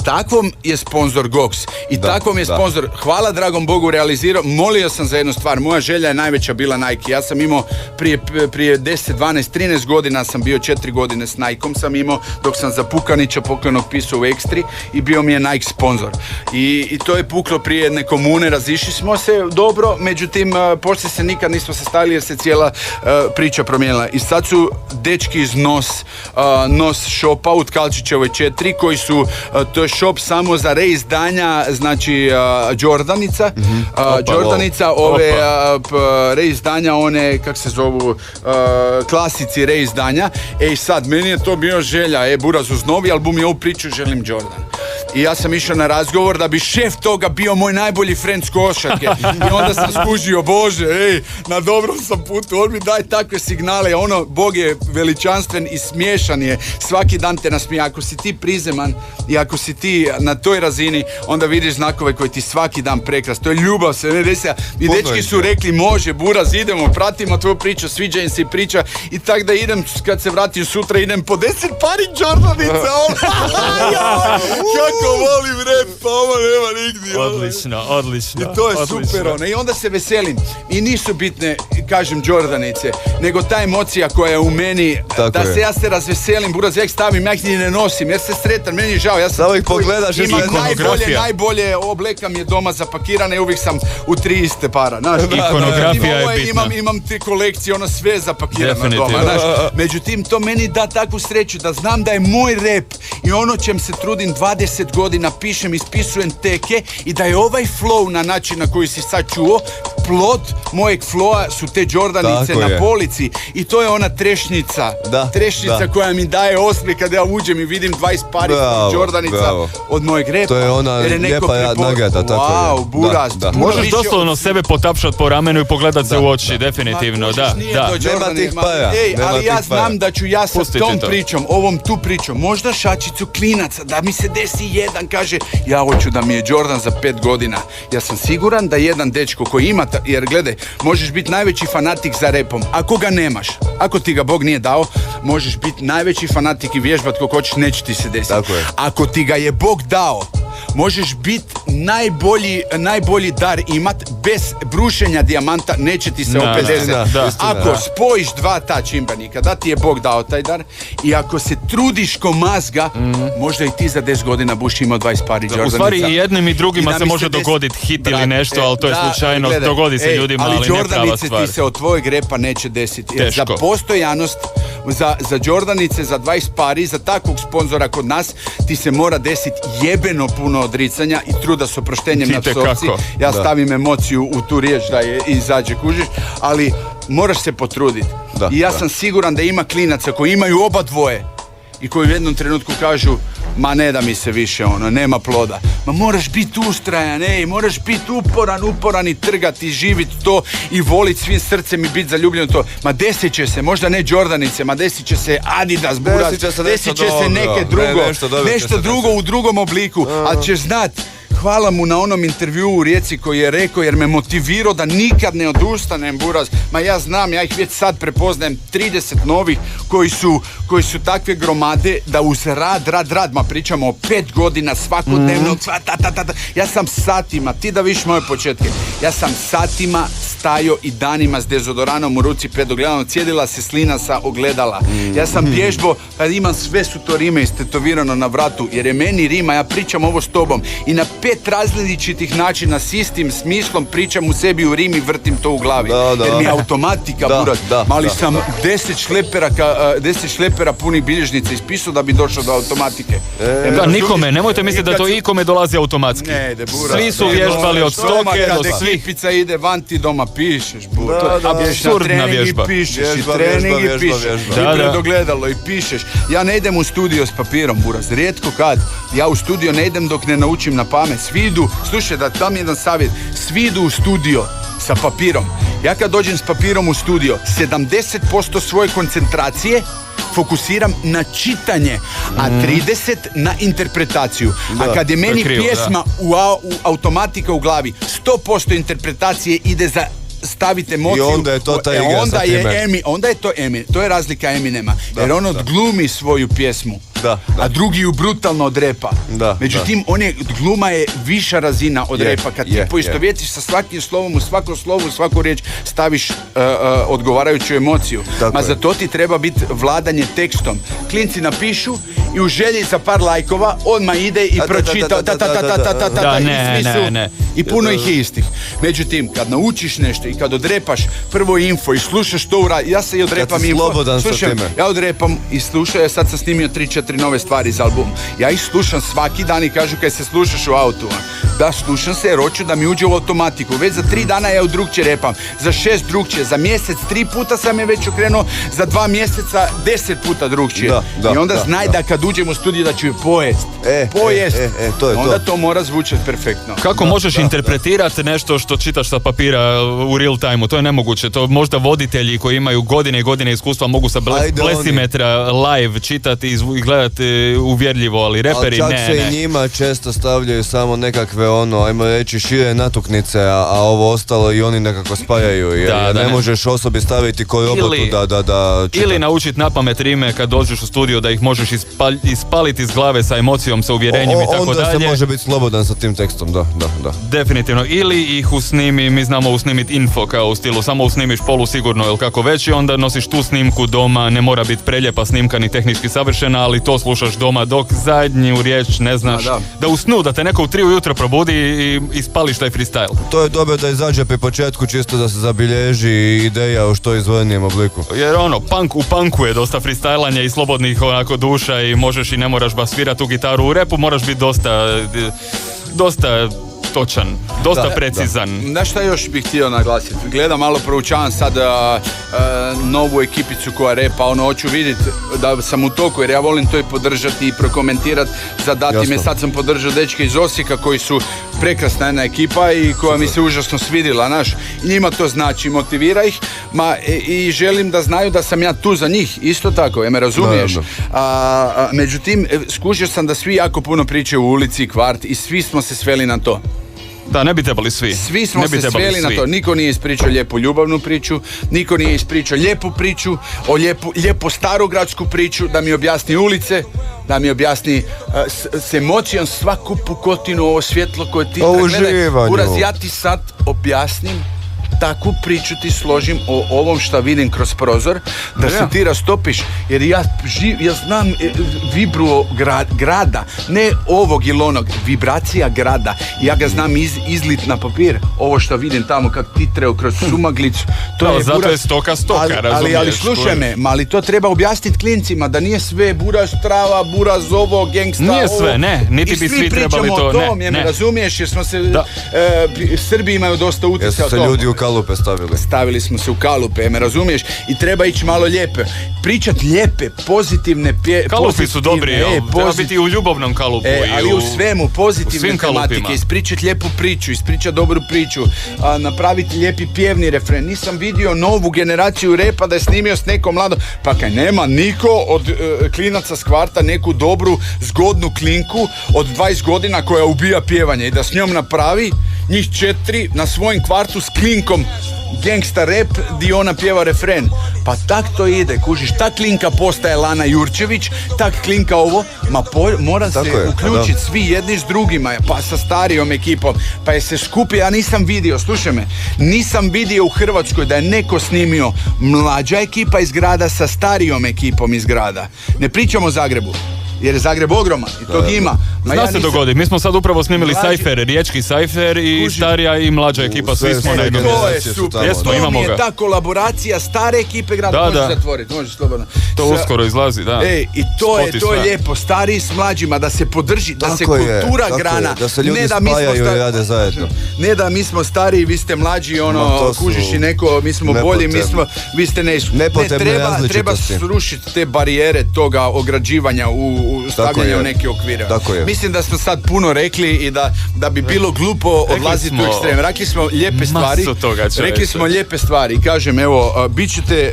Takvom je sponsor Gox. I takvom je sponsor, hvala dragom Bogu, realizirao. Molio sam za jednu stvar, moja želja je najveća bila Nike. Ja sam imao prije 10, 12, 13 godina sam bio 4 godine s Nikeom sam imao, dok sam za Pukanića pokojnog pisao u Ekstri i bio mi je Nike sponsor. I to je puklo prije jedne komune, razišli smo se dobro, međutim poslije se nikad nismo sastavili jer se cijela priča promijenila. I sad su dečki iz Nos shopa u Tkalčićevoj 4 koji su, to je shop samo za reizdanja, znači Jordanica, Jordanica, ove reizdanja, one, kak se zovu, klasici reizdanja. I sad, meni je to bio želja, Buraz, uz novi album i ovu priču želim Jordan. I ja sam išao na razgovor da bi šef toga bio moj najbolji friend s košarke. I onda sam skužio, Bože, na dobrom sam putu, on mi daje takve signale, Bog je veličanstven i smiješan je, svaki dan te nasmije. Ako si ti prizeman i ako si ti na toj razini, onda vidiš znakove koji ti svaki dan prekras. To je ljubav, se ne desi. I dečki su rekli, može, Buraz, idemo, pratimo tvoju priču, sviđa im se i priča. I tak da idem, kad se vratim sutra, idem po 10 pari Jordanica, kako volim rap, pa ovo nema nigdje. Odlično. I to je super, i onda se veselim. I nisu bitne, kažem, Jordanice, nego ta emocija koja je u meni, ja se razveselim, Buraz, ja ih stavim, ja ih ni ne nosim, jer se sretan, meni je žao, ja sam imam najbolje oblekam je doma zapakirane i uvijek sam u 3 iste para. Ikonografija je bitna. Imam te kolekcije, sve zapakirano doma. Međutim, to meni da takvu sreću da znam da je moj rap i čem se trudim 20 godina, pišem, ispisujem teke i da je ovaj flow na način na koji si sad čuo, plod mojeg flowa su te Jordanice na polici i to je ona trešnica koja mi daje osmijeh kad ja uđem i vidim 20 pari Jordanica od mojeg repa. To je ona lijepa nagrada, tako je. Wow, Buraz. Možeš doslovno sebe potapšat po ramenu i pogledat se u oči, definitivno, da. Nema tih para. Ali ja znam da ću ja sa tom pričom, ovom tu pričom, možda šačicu klinaca, da mi se desi jedan, kaže, ja hoću da mi je Jordan za 5 godina. Ja sam siguran da jedan dečko koji ima, jer gledaj, možeš biti najveći fanatik za repom, ako ga nemaš, ako ti ga Bog nije dao, možeš biti najveći fanatik i vježbat kako hoćeš, neće ti se desiti. Ako ti ga je Bog dao, možeš biti najbolji dar imat, bez brušenja dijamanta neće ti se opet desiti. Ako spojiš dva ta čimbenika, da ti je Bog dao taj dar, i ako se trudiš ko mazga, možda i ti za 10 godina buš imao 20 pari Jordanica. U stvari i jednim i drugima se može dogoditi hit ili nešto, ali to je slučajno, dogodi se ljudima, ali ne prava stvar. Ali Jordanice ti se od tvojeg repa neće desiti. Jer za postojanost, za Jordanice, za 20 pari, za takvog sponzora kod nas, ti se mora desiti jebeno puno odricanja i truda s oproštenjem na psovci. Ja stavim emociju u tu riječ da je izađe, kužiš, ali moraš se potruditi. I ja sam siguran da ima klinaca koji imaju oba dvoje i koji u jednom trenutku kažu, ma ne da mi se više, nema ploda. Ma moraš biti ustrajan, moraš biti uporan i trgati i živiti to i voliti svim srcem i biti zaljubljen u to. Ma desit će se, možda ne Jordanice, ma desit će se Adidas, Buras, desit će se nešto drugo u drugom obliku, ali ćeš znat. Hvala mu na onom intervjuu u Rijeci koji je rekao, jer me motivirao da nikad ne odustanem, Buraz. Ma ja znam, ja ih već sad prepoznajem 30 novih koji su takve gromade da uz rad, ma pričamo o 5 godina svakodnevno, ja sam satima, ti da viš moje početke, ja sam satima stajao i danima s dezodoranom u ruci pred ogledalom, cijedila se slina sa ogledala. Ja sam vježbao, pa imam sve su to rime istetovirano na vratu, jer je meni rima, ja pričam ovo s tobom i na 5 različitih načina s istim smislom pričam u sebi u rimi, vrtim to u glavi. Jer mi je automatika, Buraz. Mali sam 10 šlepera punih bilježnica ispisao da bi došao do automatike. Nikome, nemojte misliti da to ikome dolazi automatski. Ne, Buraz. Svi su vježbali od stoke do svih. Ekipica ide van, ti doma pišeš, Buraz. Apsurdna vježba. Trening i pišeš. I pred ogledalo i pišeš. Ja ne idem u studio s papirom, Buraz. Rijetko kad. Ja u studio ne idem dok ne naučim na pamet. Svi idu, slušaj, da tam jedan savjet, svi idu u studio sa papirom. Ja kad dođem s papirom u studio, 70% svoje koncentracije fokusiram na čitanje, a 30% na interpretaciju. A kad je meni pjesma u automatika u glavi, 100% interpretacije ide za stavite emociju. I onda je to ta igra sa time. Onda je to Eminem. To je razlika Eminema. Jer on odglumi svoju pjesmu. A drugi ju brutalno odrepa. Međutim, gluma je viša razina od repa. Kad ti poistovjetiš sa svakim slovom, u svako slovo, u svaku riječ staviš odgovarajuću emociju. Ma za to ti treba biti vladanje tekstom. Klinci napišu i u želji za par lajkova odmah ide i pročita i puno ih je istih. Međutim, kad naučiš nešto i kad odrepaš prvo info i slušaš to ja se i odrepam info. Ja odrepam i slušam, ja sad sam snimio 3-4 nove stvari iz albuma. Ja ih slušam svaki dan i kažu kad se slušaš u autu. Da, slušam se jer hoću da mi uđe u automatiku. Već za 3 dana ja u drugčije repam. Za 6 drugčije. Za mjesec 3 puta sam je već okrenuo. Za 2 mjeseca 10 puta drugčije. I onda znaj da kad uđem u studiju da ću je pojest. Onda to mora zvučati perfektno. Kako možeš interpretirati nešto što čitaš sa papira u real time-u? To je nemoguće. To možda voditelji koji imaju godine i godine iskustva mogu sa blesimetra live čitati i gledati uvjerljivo, ali reperi ne. Ali čak se i njima često stavljaju samo nekakve ajmo reći šire natuknice, a ovo ostalo i oni nekako spajaju, jer ne možeš osobi staviti koji robotu da čita. Ili naučiti na pamet rime kad dođeš u studio da ih možeš ispaliti iz glave sa emocijom, sa uvjerenjem i tako dalje. Onda se može biti slobodan sa tim tekstom, da. Definitivno. Ili ih usnimi, mi znamo usnimiti info kao u stilu, samo usnimiš polu sigurno ili kako već i onda nosiš tu snimku doma, ne mora biti preljepa snimka ni tehnički savršena, ali to slušaš doma dok zadnju riječ ne znaš. Da u snu, da te neko u 3 ujutro probudi i ispališ taj freestyle. To je dobro da izađe pri početku, čisto da se zabilježi ideja u što izvornijem obliku. Jer u punku je dosta freestylanja i slobodnih onako duša i možeš i ne moraš baš svirati tu gitaru. U repu moraš biti dosta točan, dosta precizan. Znaš šta još bih htio naglasiti? Gledam, malo proučavam sad novu ekipicu koja repa, hoću vidjeti da sam u toku, jer ja volim to i podržati i prokomentirati, zadati me. Sad sam podržao dečke iz Osijeka koji su prekrasna jedna ekipa i koja mi se užasno svidjela, znaš, njima to znači, motivira ih, i želim da znaju da sam ja tu za njih, isto tako, me razumiješ? Međutim, skužio sam da svi jako puno pričaju u ulici, kvart i svi smo se sveli na to. Da, ne bi trebali svi. Svi smo Ne bi se trebali sveli na svi. to. Niko nije ispričao lijepu ljubavnu priču, niko nije ispričao lijepu priču, o lijepu starogradsku priču, da mi objasni ulice, da mi objasni s emocijom svaku pukotinu, ovo svjetlo koje ti... O Gledaj, uživanju. Uraz, ja ti sad objasnim takvu priču ti složim o ovom što vidim kroz prozor, da se ti rastopiš, jer ja znam vibru grada, ne ovog ili onog, vibracija grada, ja ga znam izlit na papir, ovo što vidim tamo kak titreo kroz sumaglicu, to je zato buraz. je stoka, ali razumiješ? slušaj me, ali to treba objasniti klincima, da nije sve buraz trava, buraz ovo, gangsta Nije ovo. sve, ne, niti bi svi trebali pričamo to, o tom, ne, jer me ne. razumiješ, jer smo se, Da. Srbi imaju dosta utjecaja Jesu o se tom. ljudi u kalupe stavili. Stavili smo se u kalupe, me razumiješ? I treba ići malo lijepe. Pričat lijepe, pozitivne Kalupi su dobri, treba biti u ljubavnom kalupu. ali u svemu, u pozitivne svim tematike, kalupima. ispričat lijepu priču, ispričat dobru priču, napraviti lijepi pjevni refren. Nisam vidio novu generaciju repa da je snimio s nekom mladom, pa kaj nema niko od klinaca s kvarta neku dobru, zgodnu klinku od 20 godina koja ubija pjevanje i da s njom napravi njih 4 na svojem kvartu s klinkom gangsta rap di ona pjeva refren. Pa tak to ide, kužiš, ta klinka postaje Lana Jurčević, tak klinka ovo, mora se uključiti svi jedni s drugima, pa sa starijom ekipom, pa je se skupi, ja nisam vidio, slušaj me, nisam vidio u Hrvatskoj da je neko snimio mlađa ekipa iz grada sa starijom ekipom iz grada. Ne pričamo o Zagrebu, jer je Zagreb ogroman i tog ima. Zna se dogodi, mi smo sad upravo snimili Mlađi- Cypher, riječki Cypher i Kuži. starija i mlađa ekipa, svi smo na jednom To je Organizacije su super, tamo, Jesmo, to imamo mi je ga. ta kolaboracija stare ekipe grada, Da, možeš da. zatvoriti, možeš slobodno. To uskoro izlazi, da. I to Spot i je sve. lijepo, stariji s mlađima, da se podrži, da se Tako je, kultura tako je, grana. da se ljudi mi smo spajaju i rade zajedno. Ne da mi smo stariji, vi ste mlađi, Ma, ono, to su kužiš i neko, mi smo bolji, vi ste Nepotrebne treba različitosti. srušiti te barijere toga ograđivanja u stavljanja je. u neke okvire. Tako je. Mislim da smo sad puno rekli i da bi bilo glupo odlaziti u smo ekstrem. Rekli smo lijepe stvari. masu toga, čovječe. Rekli smo lijepe stvari i kažem, evo,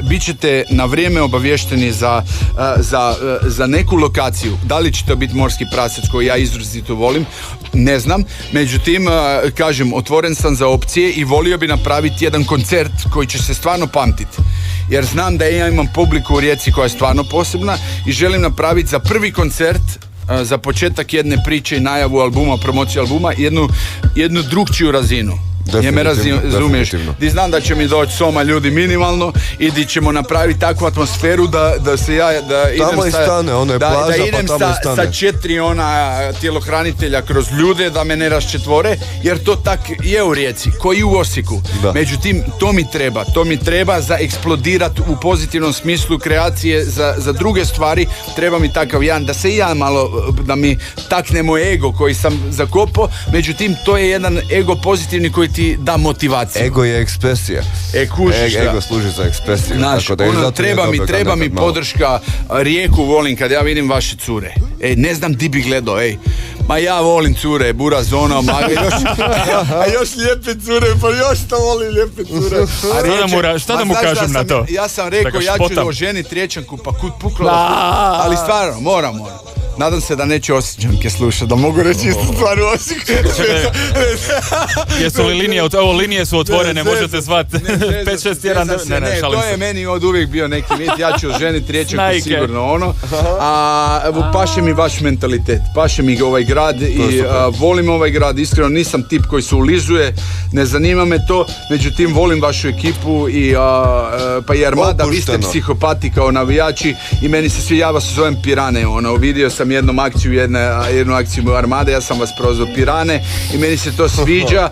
bit ćete na vrijeme obavješteni za neku lokaciju. Da li će to biti Morski prasac koji ja izrazito volim, ne znam. Međutim, kažem, otvoren sam za opcije i volio bi napraviti jedan koncert koji će se stvarno pamtiti. Jer znam da ja imam publiku u Rijeci koja je stvarno posebna i želim napraviti za prvi koncert, za početak jedne priče i najavu albuma, promociju albuma, jednu drugčiju razinu. Je me razumiješ? Di znam da će mi doći Soma ljudi minimalno i di ćemo napraviti takvu atmosferu da se ja idem Tamo i stane, ono je plaža, da idem pa tamo i stane. sa 4 tjelohranitelja kroz ljude, da me ne raščetvore, jer to tak je u Rijeci, ko i u Osijeku. Da. Međutim, to mi treba za eksplodirat u pozitivnom smislu kreacije za druge stvari. Treba mi takav jedan, da se ja malo, da mi takne moj ego koji sam zakopao. Međutim, to je jedan ego pozitivni koji ti da motivaciju. Ego je ekspresija. Kužiš, da. Ego služi za ekspresiju. Znaš, tako da i zato je dobro kad treba mi nekad malo- podrška. Rijeku volim kad ja vidim vaše cure. Ne znam di bi gledao, ma ja volim cure, buraz ono, maga, a još lijepe cure, pa još to volim lijepe cure. Šta da mu kažem na to? Ja sam Da rekao, ga ja ću špotam. oženiti Riječanku, pa kud puklo, ali stvarno, moram. Nadam se da neće Osječanke slušati, da mogu reći istu stvar u Osijeku. Jesu li linije su otvorene, možete zvati 561, ne, šalim to se. je meni od uvijek bio neki mit, ja ću oženiti Riječanku Snajke. sigurno ono, a paše mi vaš mentalitet, paše mi ovaj grad i volim ovaj grad, iskreno nisam tip koji se ulizuje, ne zanima me to, međutim volim vašu ekipu i pa i Armada, vi ste Opušteno. psihopati kao navijači i meni se svi, ja vas zovem Pirane, ono, vidio sam jednu akciju Armade, ja sam vas prozvao Pirane i meni se to sviđa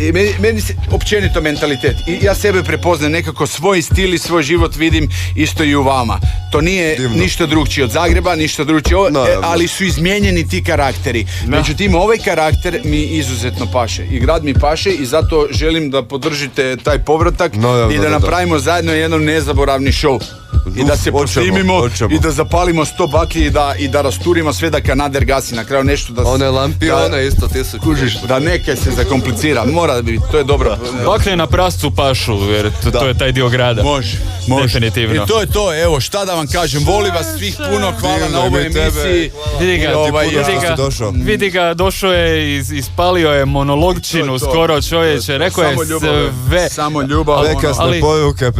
i meni se općenito mentalitet i ja sebe prepoznajem nekako, svoj stil i svoj život vidim isto i u vama. To nije Divno. ništa drugčije od Zagreba, ništa drugčije, ali su izmijenjeni ti karakteri. Međutim, ovaj karakter mi izuzetno paše i grad mi paše i zato želim da podržite taj povratak i da napravimo zajedno jedan nezaboravni show. i da se Hoćemo. poštimimo i da zapalimo 100 baklji i da rasturimo sve da kanader gasi na kraju nešto da se... One lampione isto 1000. Kužiš, da neke se zakomplicira, mora biti, to je dobro. Baklje na prascu pašu, jer to je taj dio grada. Može. Definitivno. I to je to, evo šta da vam kažem, voli vas svih puno, hvala na ovoj emisiji. Vidi ga, došao je, ispalio je monologčinu skoro čovječe, rekao je sve. Samo ljubav. Prekasne poruke.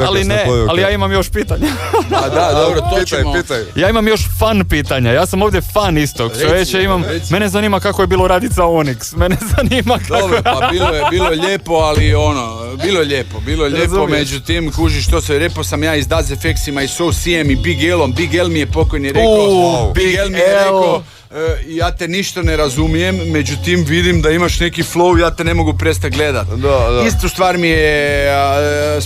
Ali ja imam još pitanja. Da, dobro, to ćemo. Pitaj. Ja imam još fan pitanja, ja sam ovdje fan istog čovječe, mene zanima kako je bilo raditi za Onyx, mene zanima kako... Dobro, pa bilo je lijepo, ali bilo je lijepo, međutim, kužiš što se, repo sam ja i s Daz FX-ima i So CM i Big L-om, Big L mi je pokojni rekao, Big L mi je rekao, ja te ništa ne razumijem, međutim vidim da imaš neki flow, ja te ne mogu prestati gledat. Istu stvar mi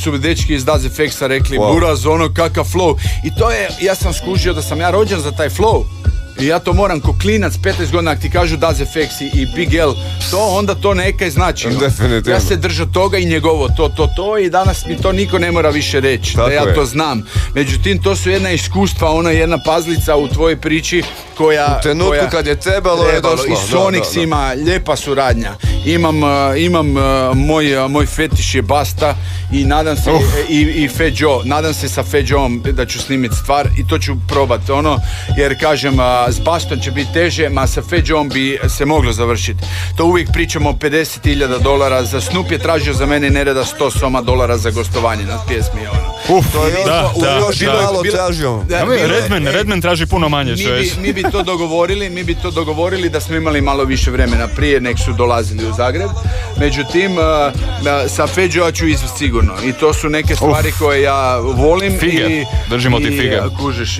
su dečki iz Daz FX-a rekli, Buraz, kakav flow. I to je, ja sam skužio da sam ja rođen za taj flow. I ja to moram ko klinac 15 godina, ako ti kažu Daz FX i Big L, onda to nekaj znači. Ja se držao toga i njegovo to i danas mi to niko ne mora više reći, da ja to znam. Međutim, to su jedna iskustva, jedna pazlica u tvojoj priči koja... U trenutku kad je trebalo je došlo. I s Onyxima, lijepa suradnja. Imam moj fetiš je Basta i nadam se i Fat Joe, nadam se sa Fat Joeom da ću snimiti stvar i to ću probat, jer kažem, s Bastom će biti teže, ma sa Fat Joeom bi se moglo završiti. To uvijek pričamo o $50,000, za Snoop je tražio za mene nereda $100 za gostovanje na pjesmi, To je još malo tražio. Redman traži puno manje, čuješ. Mi bi to dogovorili da smo imali malo više vremena prije nek su dolazili u Zagreb. Međutim, sa Fat Joea ću izvesti sigurno. I to su neke stvari koje ja volim. Fige, držimo ti fige. Kužiš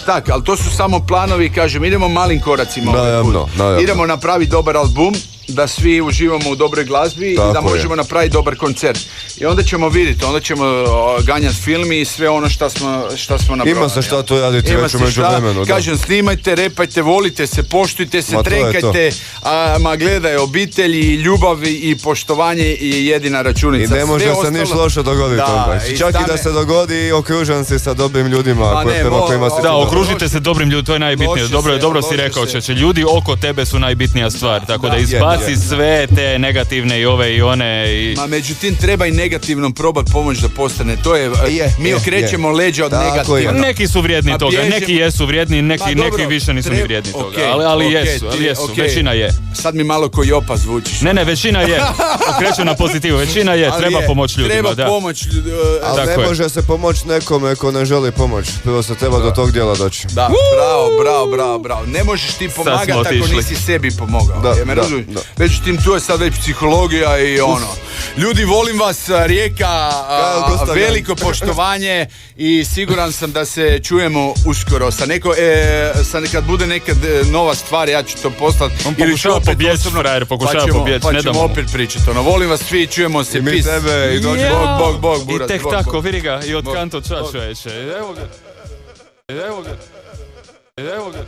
tak, ali to su samo planovi, kažem, idemo malim koracima ovaj put. Idemo napraviti dobar album, da svi uživamo u dobroj glazbi i da možemo napraviti dobar koncert. I onda ćemo vidjeti, onda ćemo ganjati film i sve ono što smo napravili. Ima se šta to raditi već u međuvremenu. Kažem, snimajte, repajte, volite se, poštujte se, trenkajte, ma gledaj, obitelj i ljubav i poštovanje je jedina računica. I ne može se ništa loše dogoditi. Čak i da se dogodi, okružen si sa dobrim ljudima. Da, okružite se dobrim ljudima, to je najbitnije. Dobro si rekao, ljudi oko tebe su najbitnija stvar, tako da izbaci sve te negativne i ove i one. Ma međutim, treba i negativnom probat pomoć da postane. To je, mi okrećemo leđa od negativnog. Neki su vrijedni toga, neki jesu vrijedni, neki više nisu ni vrijedni toga. Ali jesu, većina je. Sad mi malo ko Jopa zvučiš. Ne, većina je. Okreću na pozitivu, većina je, treba pomoć ljudima. Treba pomoć. Ali ne može se pomoć nekome ko ne želi pomoć. Prvo se treba do tog dijela doći. Da, bravo. Ne možeš ti pomagati ako nisi sebi pomogao. Međutim, tu je sad već psihologija i Ljudi, volim vas, Rijeka, veliko poštovanje i siguran sam da se čujemo uskoro. Kad bude nekad nova stvar, ja ću to poslati. On pokušava pobjeći, frajer, pokušava pobjeći. Pa ćemo opet pričati. Volim vas svi, čujemo se. I mi tebe, i dođi. Bog, i tek tako, vidi ga, i od kanto čovječe. Evo ga.